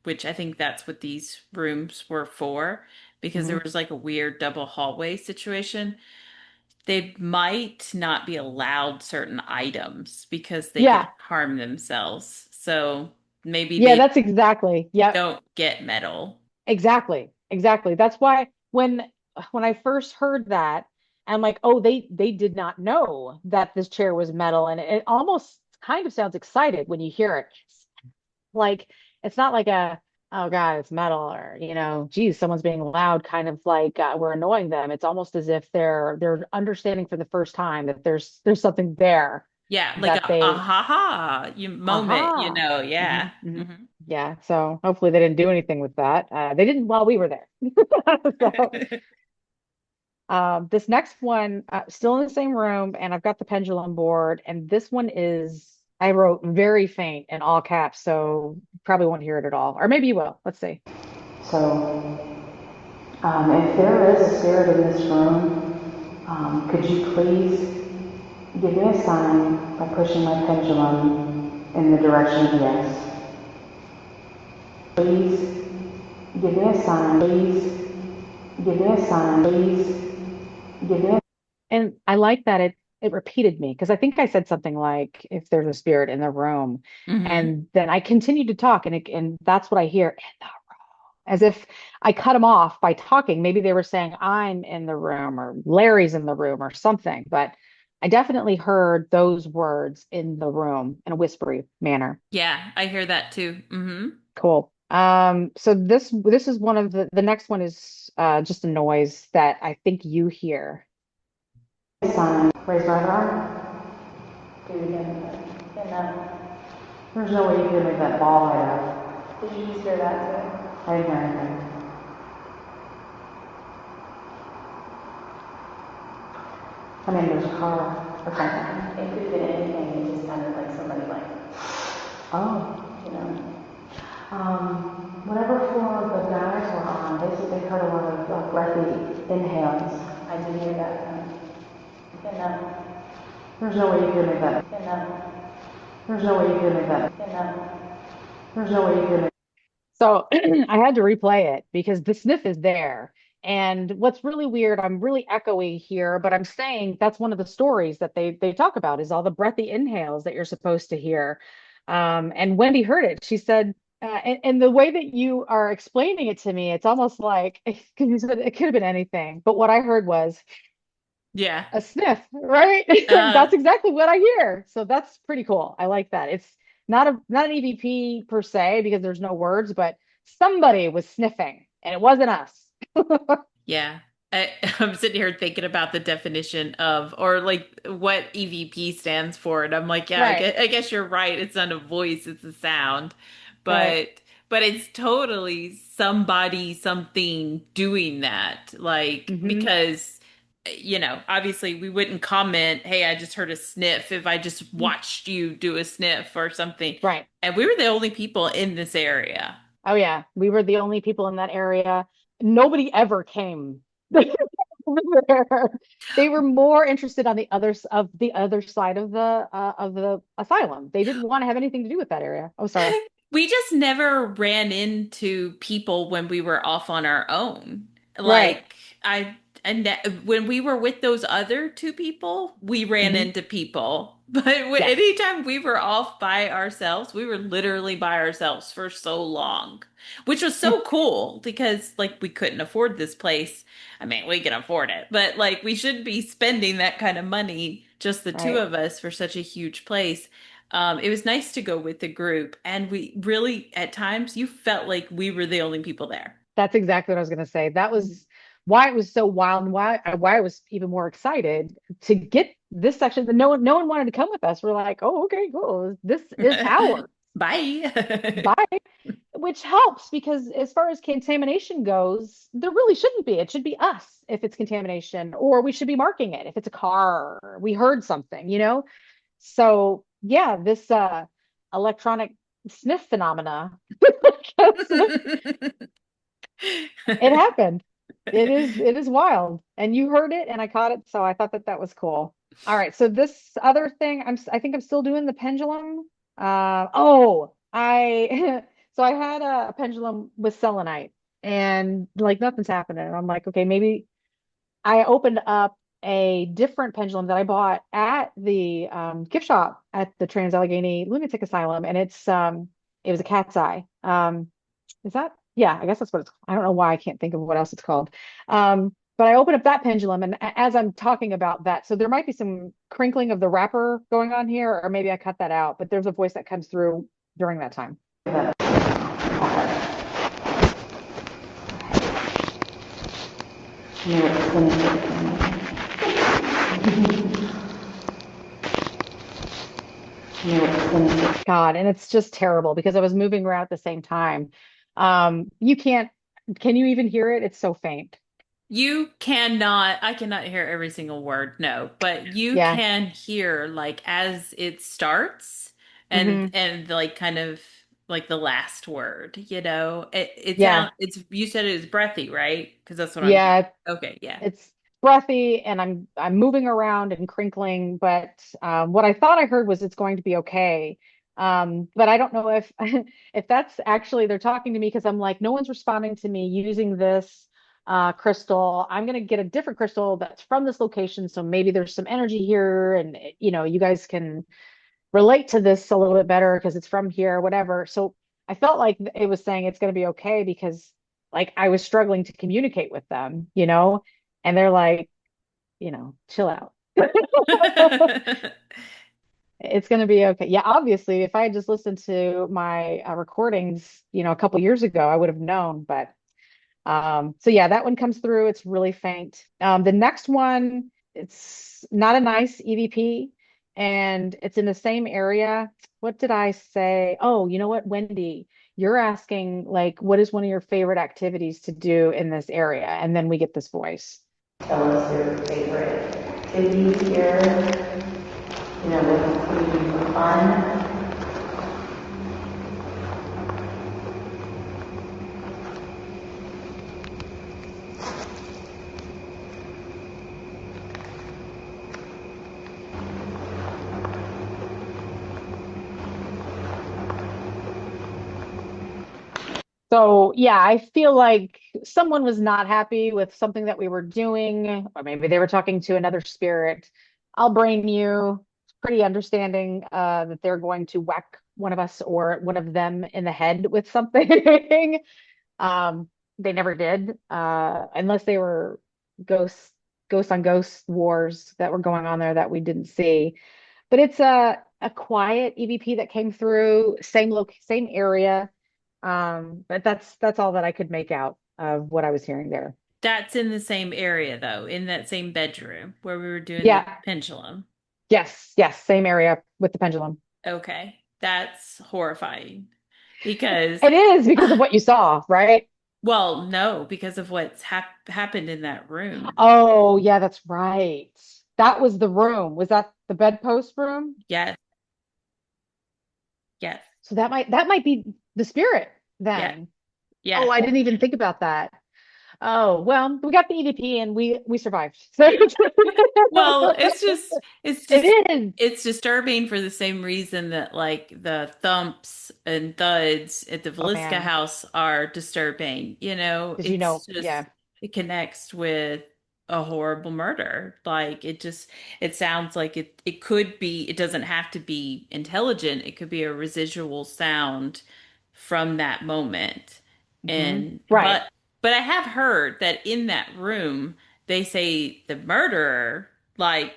B: which I think that's what these rooms were for, because there
A: mhm.
B: was like a weird double hallway situation, they might not be allowed certain items because they could
A: Yeah.
B: harm themselves. So maybe
A: Yeah,
B: they
A: that's exactly. Yep.
B: don't get metal.
A: Exactly. Exactly. That's why when I first heard that, I'm like, oh, they did not know that this chair was metal, and it almost kind of sounds excited when you hear it. Like it's not like a oh God, it's metal, or geez, someone's being loud, kind of like we're annoying them. It's almost as if they're understanding for the first time that there's something there
B: Yeah, like
A: that
B: a
A: they
B: ha ha you moment,
A: aha.
B: yeah.
A: Hmm. Yeah, so hopefully they didn't do anything with that. They didn't while we were there. So this next one, still in the same room, and I've got the pendulum board, and this one is I wrote very faint in all caps, so you probably won't hear it at all, or maybe you will. Let's see.
C: So, if there is a spirit in this room, could you please give me a sign by pushing my pendulum in the direction of yes? Please give me a sign. Please give me a sign. Please give me a
A: And I like that it repeated me because I think I said something like, "If there's a spirit in the room,"
B: Hmm.
A: and then I continued to talk, and that's what I hear. As if I cut them off by talking. Maybe they were saying, I'm in the room or Larry's in the room or something, but I definitely heard those words in the room in a whispery manner.
B: Yeah, I hear that too.
A: Cool. So this is one of the next one is just a noise that I think you hear.
C: sign. Raise right arm. Do it again. And there's no way you could make that ball right up. Did you just hear that too? I didn't hear anything. I mean, there's a car or something. It could have been anything. It just sounded like somebody like, oh, you know. Whatever floor the guys were on, they said they heard a lot of breathy inhales. I did hear that. And there's no way you could make that. And there's no way you could make that. And there's no way you could make.
A: So I had to replay it because the sniff is there. And what's really weird, I'm really echoey here, but I'm saying that's one of the stories that they talk about is all the breathy inhales that you're supposed to hear. And Wendy heard it. She said, and the way that you are explaining it to me, it's almost like because you said it could have been anything. But what I heard was
B: Yeah.
A: a sniff, right?
B: Uh,
A: That's exactly what I hear. So that's pretty cool. I like that. It's not an EVP per se because there's no words, but somebody was sniffing and it wasn't us.
B: yeah. I'm sitting here thinking about the definition of, or like what EVP stands for. And I'm like, yeah,
A: Right,
B: I guess you're right. It's not a voice, it's a sound.
A: right.
B: But, but it's totally somebody, something doing that. Like,
A: Hmm.
B: because, obviously we wouldn't comment, hey, I just heard a sniff if I just watched you do a sniff or something.
A: Right.
B: And we were the only people in this area.
A: Oh yeah, we were the only people in that area. Nobody ever came over there. They were more interested on the other side of the asylum. They didn't want to have anything to do with that area. Oh, sorry.
B: We just never ran into people when we were off on our own.
A: Right.
B: Like I and when we were with those other two people, we ran
A: Hmm.
B: into people. But
A: Yes.
B: anytime we were off by ourselves, we were literally by ourselves for so long, which was so cool because like we couldn't afford this place. I mean, we can afford it, but like we shouldn't be spending that kind of money, just the two
A: Right.
B: of us for such a huge place. It was nice to go with the group, and we really, at times, you felt like we were the only people there.
A: That's exactly what I was going to say. That was why it was so wild and why I was even more excited to get this section that no one wanted to come with us. We're like, oh, okay, cool. This is ours.
B: Bye.
A: Bye. Which helps because as far as contamination goes, there really shouldn't be. It should be us if it's contamination, or we should be marking it if it's a car, or we heard something, you know? So yeah, this electronic sniff phenomena, it happened. It is wild. And you heard it and I caught it, so I thought that that was cool. All right, so this other thing, I think I'm still doing the pendulum. I so I had a pendulum with selenite and like nothing's happening. And I'm like, okay, maybe I opened up a different pendulum that I bought at the gift shop at the Trans-Allegheny Lunatic Asylum, and it was a cat's eye. Is that? Yeah, I guess that's what it's. I don't know why I can't think of what else it's called. But I opened up that pendulum, and as I'm talking about that, so there might be some crinkling of the wrapper going on here, or maybe I cut that out. But there's a voice that comes through during that time. God, and it's just terrible because I was moving around at the same time. You can't, can you even hear it? It's so faint.
B: I cannot hear every single word, no, but you
A: Yeah.
B: can hear like as it starts
A: Hmm.
B: and like kind of like the last word, you know. It
A: Yeah.
B: sounds it's you said it was breathy, right? Because that's what I'm hearing.
A: Yeah.
B: Okay, yeah.
A: It's breathy and I'm moving around and crinkling, but what I thought I heard was it's going to be okay. But I don't know if if that's actually they're talking to me because I'm like, no one's responding to me using this crystal. I'm gonna get a different crystal that's from this location, so maybe there's some energy here, and you guys can relate to this a little bit better because it's from here, whatever. So I felt like it was saying it's going to be okay because like I was struggling to communicate with them, and they're like, chill out. It's going to be okay. Yeah, obviously, if I had just listened to my recordings, a couple years ago, I would have known. But so yeah, that one comes through. It's really faint. The next one, it's not a nice EVP, and it's in the same area. What did I say? Oh, you know what, Wendy, you're asking like, what is one of your favorite activities to do in this area? And then we get this voice.
C: Tell us your favorite activities here. What you do for fun.
A: So yeah, I feel like someone was not happy with something that we were doing, or maybe they were talking to another spirit. I'll brain you. Pretty understanding that they're going to whack one of us or one of them in the head with something. Um, they never did, unless they were ghost ghost on ghost wars that were going on there that we didn't see. But it's a quiet EVP that came through, same area. But that's all that I could make out of what I was hearing there.
B: That's in the same area though, in that same bedroom where we were doing the
A: Yeah,
B: pendulum.
A: yes, yes, same area with the pendulum.
B: Okay, that's horrifying because,
A: It is because of what you saw, right?
B: well, no, because of what's happened in that room.
A: Oh, yeah, that's right. That was the room. Was that the bedpost room?
B: Yes, yes,
A: So that might be the spirit
B: yes,
A: then. Oh,
B: yes.
A: I didn't even think about that. Oh, well, we got the EVP and we survived. So
B: Well,
A: it is.
B: it's disturbing for the same reason that like the thumps and thuds at the
A: Oh
B: Velisca
A: man,
B: house are disturbing. You know,
A: because
B: it's
A: yeah.
B: just it connects with a horrible murder. Like it sounds like it could be, it doesn't have to be intelligent. It could be a residual sound from that moment. And
A: Right.
B: but I have heard that in that room they say the murderer like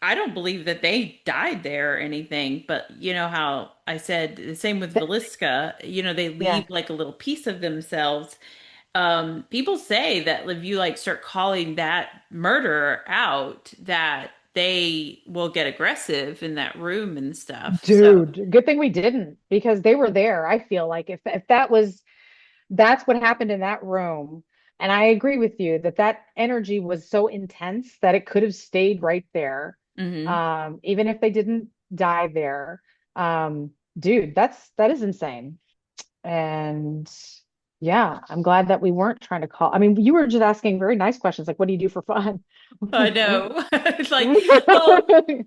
B: I don't believe that they died there or anything, but you know how I said the same with
A: Th-
B: Velisca, they
A: yeah.
B: leave like a little piece of themselves. People say that if you like start calling that murderer out, that they will get aggressive in that room and stuff. So,
A: Dude, good thing we didn't because they were there. I feel like if that's what happened in that room. And I agree with you that that energy was so intense that it could have stayed right there.
B: mhm.
A: Even if they didn't die there. Dude, that is insane. And yeah, I'm glad that we weren't trying to call. I mean, you were just asking very nice questions like, what do you do for fun?
B: I know. It's like, well,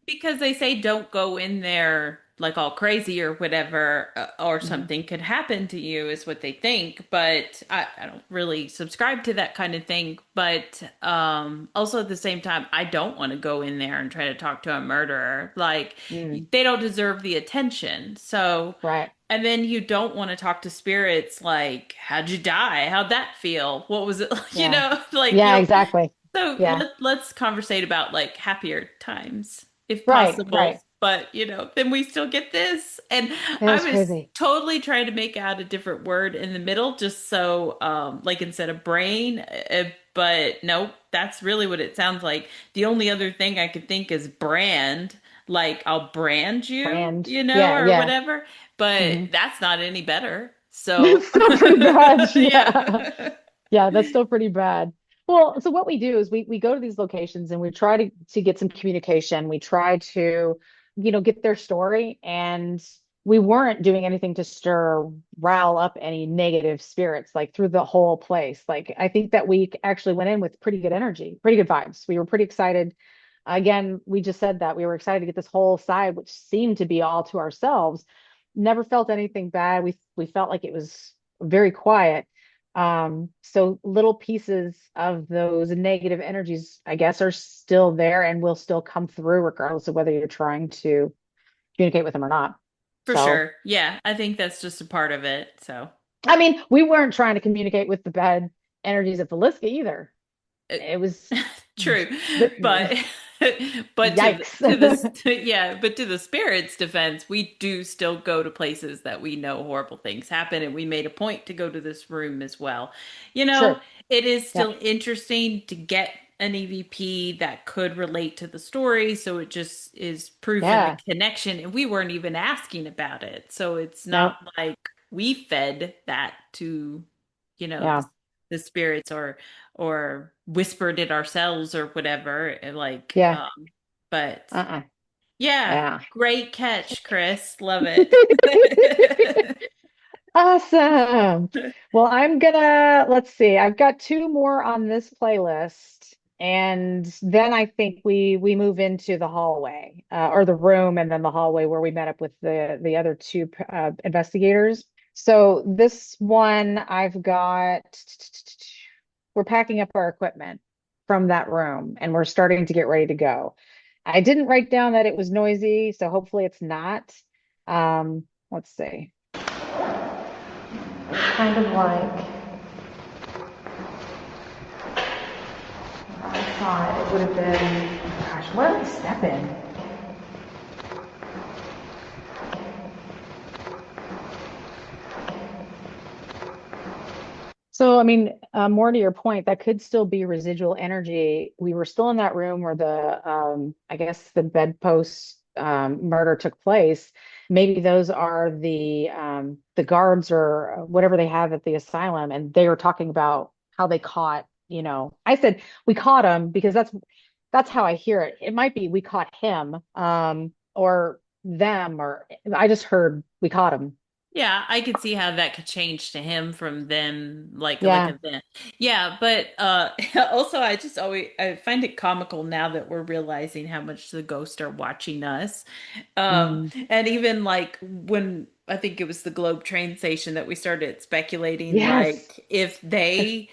B: because they say don't go in there like all crazy or whatever, or
A: Mhm.
B: something could happen to you, is what they think. But I don't really subscribe to that kind of thing. But also at the same time, I don't want to go in there and try to talk to a murderer. Like,
A: Mm,
B: they don't deserve the attention. So,
A: right.
B: and then you don't want to talk to spirits like, how'd you die? How'd that feel? What was it like?
A: Yeah.
B: Like
A: Yeah, exactly.
B: so
A: Yeah.
B: let's conversate about like happier times if
A: Right,
B: possible.
A: right.
B: But then we still get this. And I
A: That's
B: was
A: crazy.
B: totally trying to make out a different word in the middle just so like instead of brain, but nope, that's really what it sounds like. The only other thing I could think is brand, like I'll brand you,
A: Brand. Yeah,
B: or
A: yeah.
B: whatever, but
A: Hmm.
B: that's not any better. So
A: It's still pretty bad. Yeah.
B: yeah.
A: Yeah, that's still pretty bad. Well, so what we do is we go to these locations and we try to get some communication. We try to, get their story, and we weren't doing anything to stir or rile up any negative spirits like through the whole place. Like I think that we actually went in with pretty good energy, pretty good vibes. We were pretty excited. Again, we just said that we were excited to get this whole side, which seemed to be all to ourselves. Never felt anything bad. We felt like it was very quiet. So little pieces of those negative energies, I guess, are still there and will still come through regardless of whether you're trying to communicate with them or not.
B: For
A: So,
B: sure. Yeah, I think that's just a part of it. So,
A: I mean, we weren't trying to communicate with the bad energies of Feliska either.
B: uh,
A: It was
B: true.
A: the,
B: But but
A: yikes.
B: yeah, but to the spirit's defense, we do still go to places that we know horrible things happen, and we made a point to go to this room as well. You know,
A: Sure.
B: it is
A: Yeah.
B: still interesting to get an EVP that could relate to the story, so it just is proof in the
A: Yeah.
B: connection, and we weren't even asking about it. So it's
A: No.
B: not like we fed that to, you know, the,
A: Yeah.
B: the spirits or whispered it ourselves or whatever. Like,
A: Yeah.
B: but
A: Uh-uh.
B: yeah,
A: Yeah.
B: great catch, Chris. Love it.
A: Awesome. Well, let's see. I've got two more on this playlist, and then I think we move into the hallway, or the room, and then the hallway where we met up with the other two investigators. So this one I've got, we're packing up our equipment from that room, and we're starting to get ready to go. I didn't write down that it was noisy, so hopefully it's not. Let's see.
C: Kind of like, I thought it would have been, gosh, what did I step in?
A: So, I mean, more to your point, that could still be residual energy. We were still in that room where I guess the bedpost murder took place. Maybe those are the guards or whatever they have at the asylum, and they were talking about how they caught, I said we caught him because that's how I hear it. It might be we caught him, or them, or I just heard we caught him.
B: Yeah, I could see how that could change to him from them, like
A: Yeah.
B: a then. Yeah, but also I just always I find it comical now that we're realizing how much the ghosts are watching us.
A: Mm.
B: And even like when I think it was the Globe train station that we started speculating,
A: Yes.
B: like if they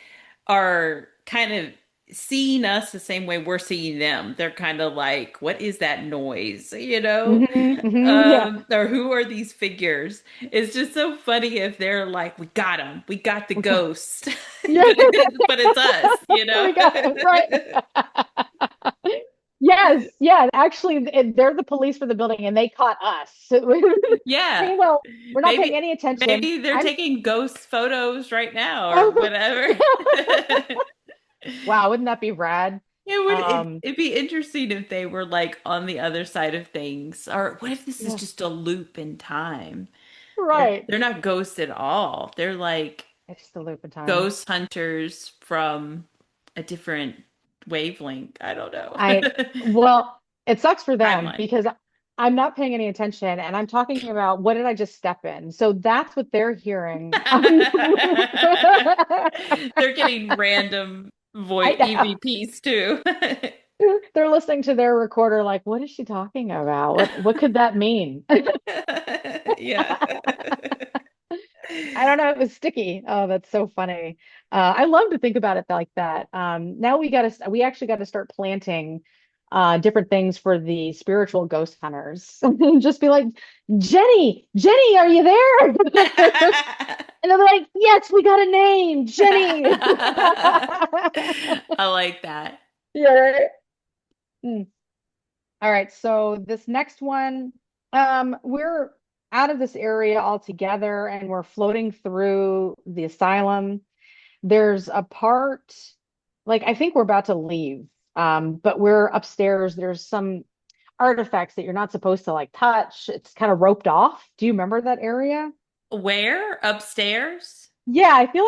B: are kind of seeing us the same way we're seeing them, they're kind of like, what is that noise?
A: Yeah.
B: Or who are these figures? It's just so funny if they're like, we got them, we got the
A: Okay.
B: ghost,
A: Yeah.
B: but it's us, you know?
A: We got it right. Yeah, Yes, yeah. Actually, they're the police for the building, and they caught us.
B: Yeah.
A: Meanwhile, we're not paying
B: Maybe
A: any attention.
B: maybe they're
A: I'm.
B: taking ghost photos right now or whatever.
A: Wow, wouldn't that be rad? Um,
B: It'd be interesting if they were like on the other side of things. Or what if this is
A: yeah,
B: just a loop in time?
A: right.
B: They're not ghosts at all. They're like
A: It's just a loop of time.
B: ghost hunters from a different wavelength. I don't know.
A: Well, it sucks for them
B: Timeline.
A: because I'm not paying any attention and I'm talking about what did I just step in? So that's what they're hearing.
B: They're getting random
A: I
B: voice
A: know.
B: EVPs too.
A: They're listening to their recorder like, what is she talking about? What could that mean?
B: Yeah.
A: I don't know. It was sticky. Oh, that's so funny. I love to think about it like that. Now we actually got to start planting different things for the spiritual ghost hunters. Just be like, Jenny, are you there? And they're like, yes, we got a name, Jenny.
B: I like that.
A: Yeah. Right? Mm. All right. So this next one, we're out of this area altogether and we're floating through the asylum. There's a part, like I think we're about to leave, but we're upstairs. There's some artifacts that you're not supposed to like touch. It's kind of roped off. Do you remember that area?
B: Where? Upstairs?
A: Yeah, I feel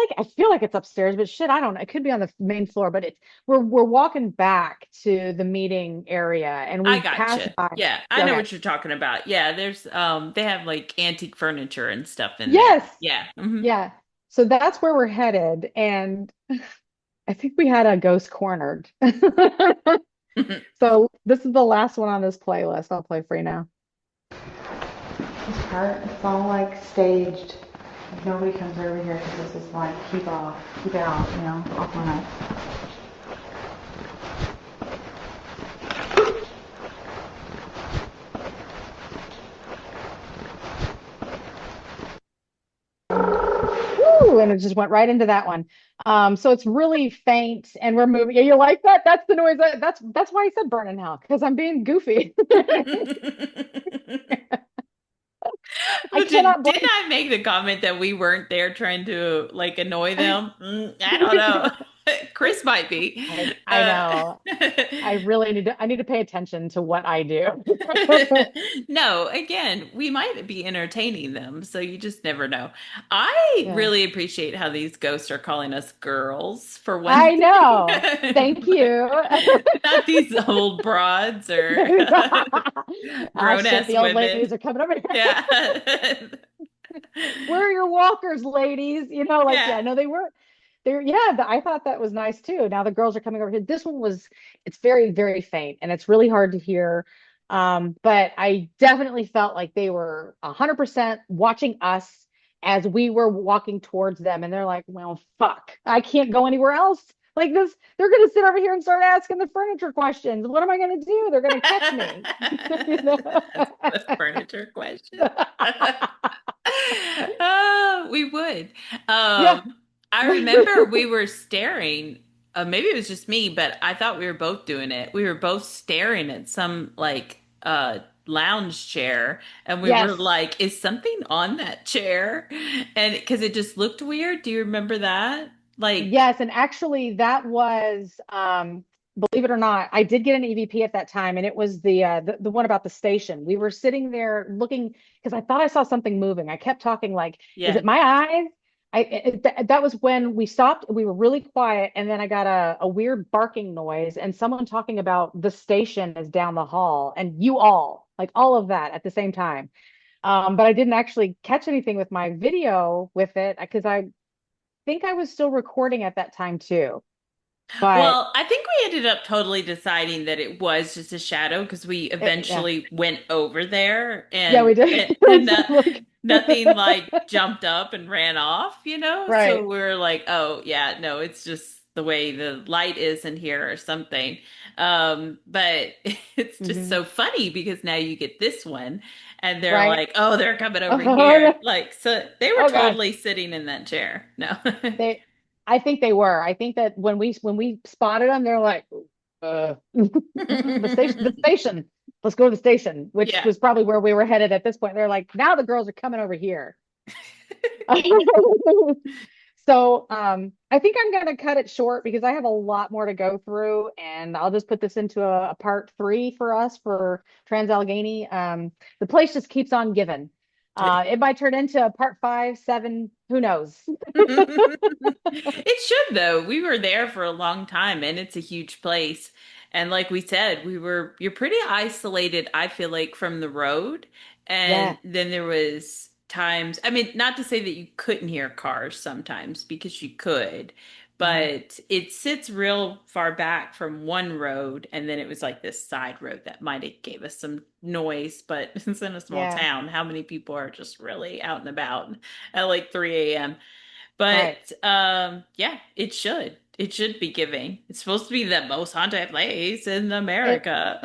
A: like it's upstairs, but shit, I don't know. It could be on the main floor, but it's we're walking back to the meeting area and
B: I
A: we passed
B: gotcha.
A: by.
B: Yeah, I know
A: Okay.
B: what you're talking about. Yeah, there's they have like antique furniture and stuff in there.
A: Yes.
B: Yeah.
A: Yeah. So that's where we're headed. And I think we had a ghost cornered. So this is the last one on this playlist. I'll play for you now.
C: This part, it's all like staged. Like, nobody comes over here because this is like, keep off, keep out, off limits.
A: Woo, and it just went right into that one. So it's really faint and we're moving. Yeah, you like that? That's the noise. That's why I said burn in hell, because I'm being goofy. I
B: Well,
A: cannot
B: didn't
A: blame.
B: I make the comment that we weren't there trying to like annoy them? I don't know. Chris might be.
A: I know. I need to pay attention to what I do.
B: No, again, we might be entertaining them, so you just never know. I
A: Yeah.
B: really appreciate how these ghosts are calling us girls for one
A: I
B: thing.
A: know. Thank you.
B: Not these old broads or
A: Ah, shit,
B: grown-ass
A: the old
B: women.
A: ladies are coming over here.
B: Yeah.
A: Where are your walkers, ladies? Like,
B: Yeah.
A: yeah, no, they were. Yeah, I thought that was nice too. Now the girls are coming over here. This one it's very, very faint and it's really hard to hear. But I definitely felt like they were 100% watching us as we were walking towards them. And they're like, well, fuck, I can't go anywhere else. Like this, they're going to sit over here and start asking the furniture questions. What am I going to do? They're going to catch me.
B: The furniture question. Oh, we would.
A: Yeah.
B: I remember we were staring. Maybe it was just me, but I thought we were both doing it. We were both staring at some like lounge chair, and we were
A: Yes.
B: like, "Is something on that chair?" And because it just looked weird. Do you remember that? Like,
A: Yes, and actually that was believe it or not, I did get an EVP at that time and it was the one about the station. We were sitting there looking because I thought I saw something moving. I kept talking like, is
B: yeah,
A: it my eyes? That was when we stopped. We were really quiet and then I got a weird barking noise and someone talking about the station is down the hall and you all, like all of that at the same time. But I didn't actually catch anything with my video with it because I think I was still recording at that time too. But
B: well, I think we ended up totally deciding that it was just a shadow because we
A: yeah,
B: eventually went over there
A: yeah, we did.
B: and
A: Like,
B: nothing like jumped up and ran off, you know? So
A: right.
B: we were like, oh, yeah, no, it's just the way the light is in here or something. But it's just
A: Hmm.
B: so funny because now you get this one and they're
A: Right.
B: like, oh, they're coming
A: Oh,
B: over here.
A: no.
B: Like, so they were
A: Oh God.
B: totally sitting in that chair. No.
A: They I think they were. I think that when we spotted them, they're like, The station. Let's go to the station, which
B: Yeah.
A: was probably where we were headed at this point. They're like, now the girls are coming over here. So I think I'm going to cut it short because I have a lot more to go through, and I'll just put this into a part three for us for Trans-Allegheny. The place just keeps on giving. It might turn into a part five, seven, who knows?
B: It should though. We were there for a long time and it's a huge place. And like we said, you're pretty isolated, I feel like, from the road. And
A: Yeah,
B: then there was times, I mean, not to say that you couldn't hear cars sometimes because you could,
A: mhm,
B: but it sits real far back from one road and then it was like this side road that might have gave us some noise, but it's in a small
A: yeah,
B: town. How many people are just really out and about at like 3 a.m.?
A: right.
B: But yeah, it should. It should be giving. It's supposed to be the most haunted place in
A: It
B: America.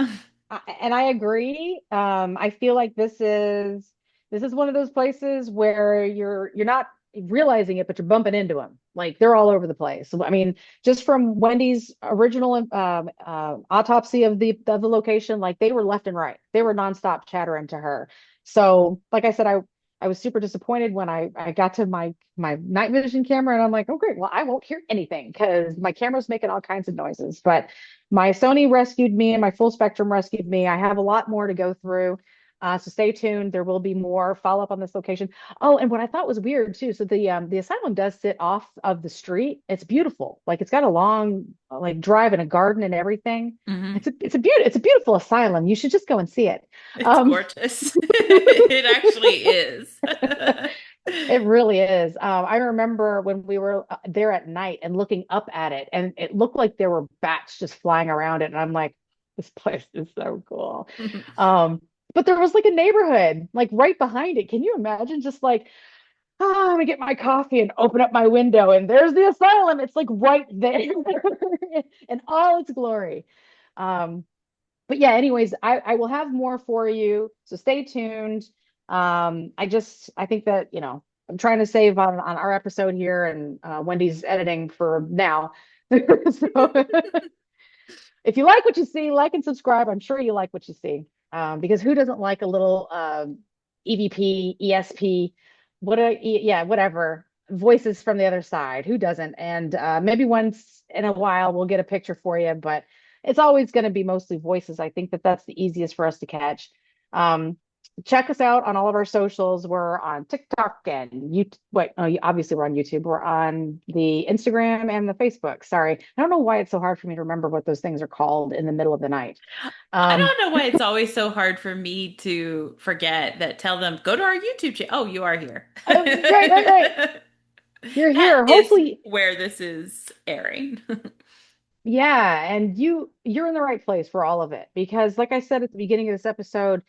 A: and I agree. I feel like this is one of those places where you're not realizing it, but you're bumping into them. Like they're all over the place. So, I mean, just from Wendy's original autopsy of the location, like they were left and right. They were nonstop chattering to her. So, like I said, I was super disappointed when I got to my night vision camera, and I'm like, oh great, well I won't hear anything because my camera's making all kinds of noises, but my Sony rescued me and my full spectrum rescued me. I have a lot more to go through. So stay tuned. There will be more follow up on this location. Oh, and what I thought was weird too. So the asylum does sit off of the street. It's beautiful. Like it's got a long like drive and a garden and everything.
B: Hmm.
A: It's a beautiful asylum. You should just go and see it.
B: It's
A: Um,
B: gorgeous. It actually is.
A: It really is. I remember when we were there at night and looking up at it, and it looked like there were bats just flying around it. And I'm like, this place is so cool. Um, but there was like a neighborhood like right behind it. Can you imagine just like, I'm gonna get my coffee and open up my window, and there's the asylum. It's like right there in all its glory. Um, but yeah, anyways, I will have more for you. So stay tuned. I think that, I'm trying to save on our episode here, and Wendy's editing for now. So if you like what you see, like and subscribe. I'm sure you like what you see. Because who doesn't like a little EVP, ESP, yeah, whatever, voices from the other side? Who doesn't? And maybe once in a while we'll get a picture for you, but it's always going to be mostly voices. I think that that's the easiest for us to catch. Um, Check us out on all of our socials. We're on TikTok and you wait, oh, obviously we're on YouTube. We're on the Instagram and the Facebook. Sorry. I don't know why it's so hard for me to remember what those things are called in the middle of the night.
B: I
A: Um,
B: don't know why it's always so hard for me to forget that tell them, go to our YouTube channel. Oh, you are here.
A: right, right, right. You're
B: That
A: here.
B: is
A: Hopefully,
B: where this is airing.
A: yeah, and you're in the right place for all of it because like I said at the beginning of this episode,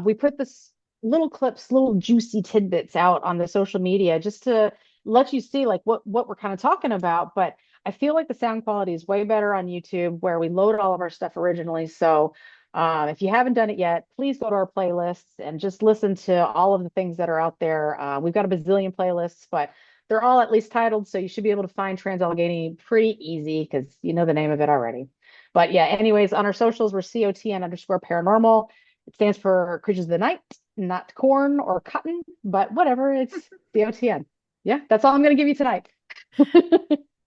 A: we put this little clips, little juicy tidbits out on the social media just to let you see like what we're kind of talking about. But I feel like the sound quality is way better on YouTube where we loaded all of our stuff originally. So if you haven't done it yet, please go to our playlists and just listen to all of the things that are out there. We've got a bazillion playlists, but they're all at least titled, so you should be able to find Trans-Allegheny pretty easy because you know the name of it already. But yeah, anyways, on our socials, we're COTN_paranormal. It stands for Creatures of the Night, not corn or cotton, but whatever, it's COTN. Yeah, that's all I'm going to give you tonight.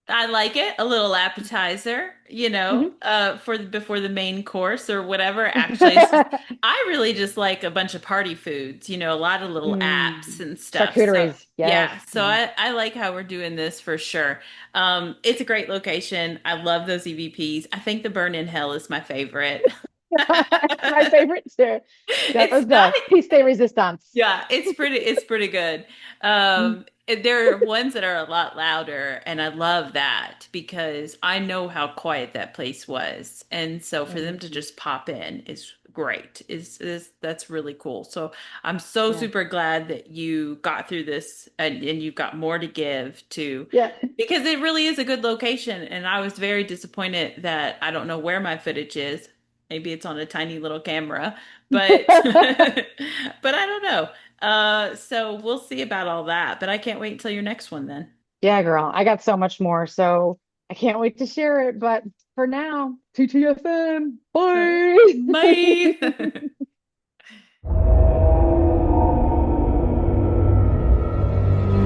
B: I like it. A little appetizer,
A: Mhm.
B: for before the main course or whatever. Actually, it's just, I really just like a bunch of party foods, a lot of little apps
A: Mm.
B: and stuff. So
A: Charcuteries, yes.
B: yeah, so I like how we're doing this for sure. It's a great location. I love those EVPs. I think the Burn in Hell is my favorite.
A: It's my favorite too. That
B: It's
A: was
B: not.
A: the piece de resistance.
B: Yeah, it's pretty good.
A: Mm.
B: There are ones that are a lot louder, and I love that because I know how quiet that place was. And so for them to
A: Mhm.
B: just pop in is great. Is that's really cool. So I'm so
A: Yeah.
B: super glad that you got through this and you've got more to give to
A: Yeah.
B: because it really is a good location. And I was very disappointed that I don't know where my footage is. Maybe it's on a tiny little camera, but but I don't know. So we'll see about all that, but I can't wait until your next one then.
A: Yeah, girl, I got so much more. So I can't wait to share it. But for now. TTFN. Bye.
B: Bye.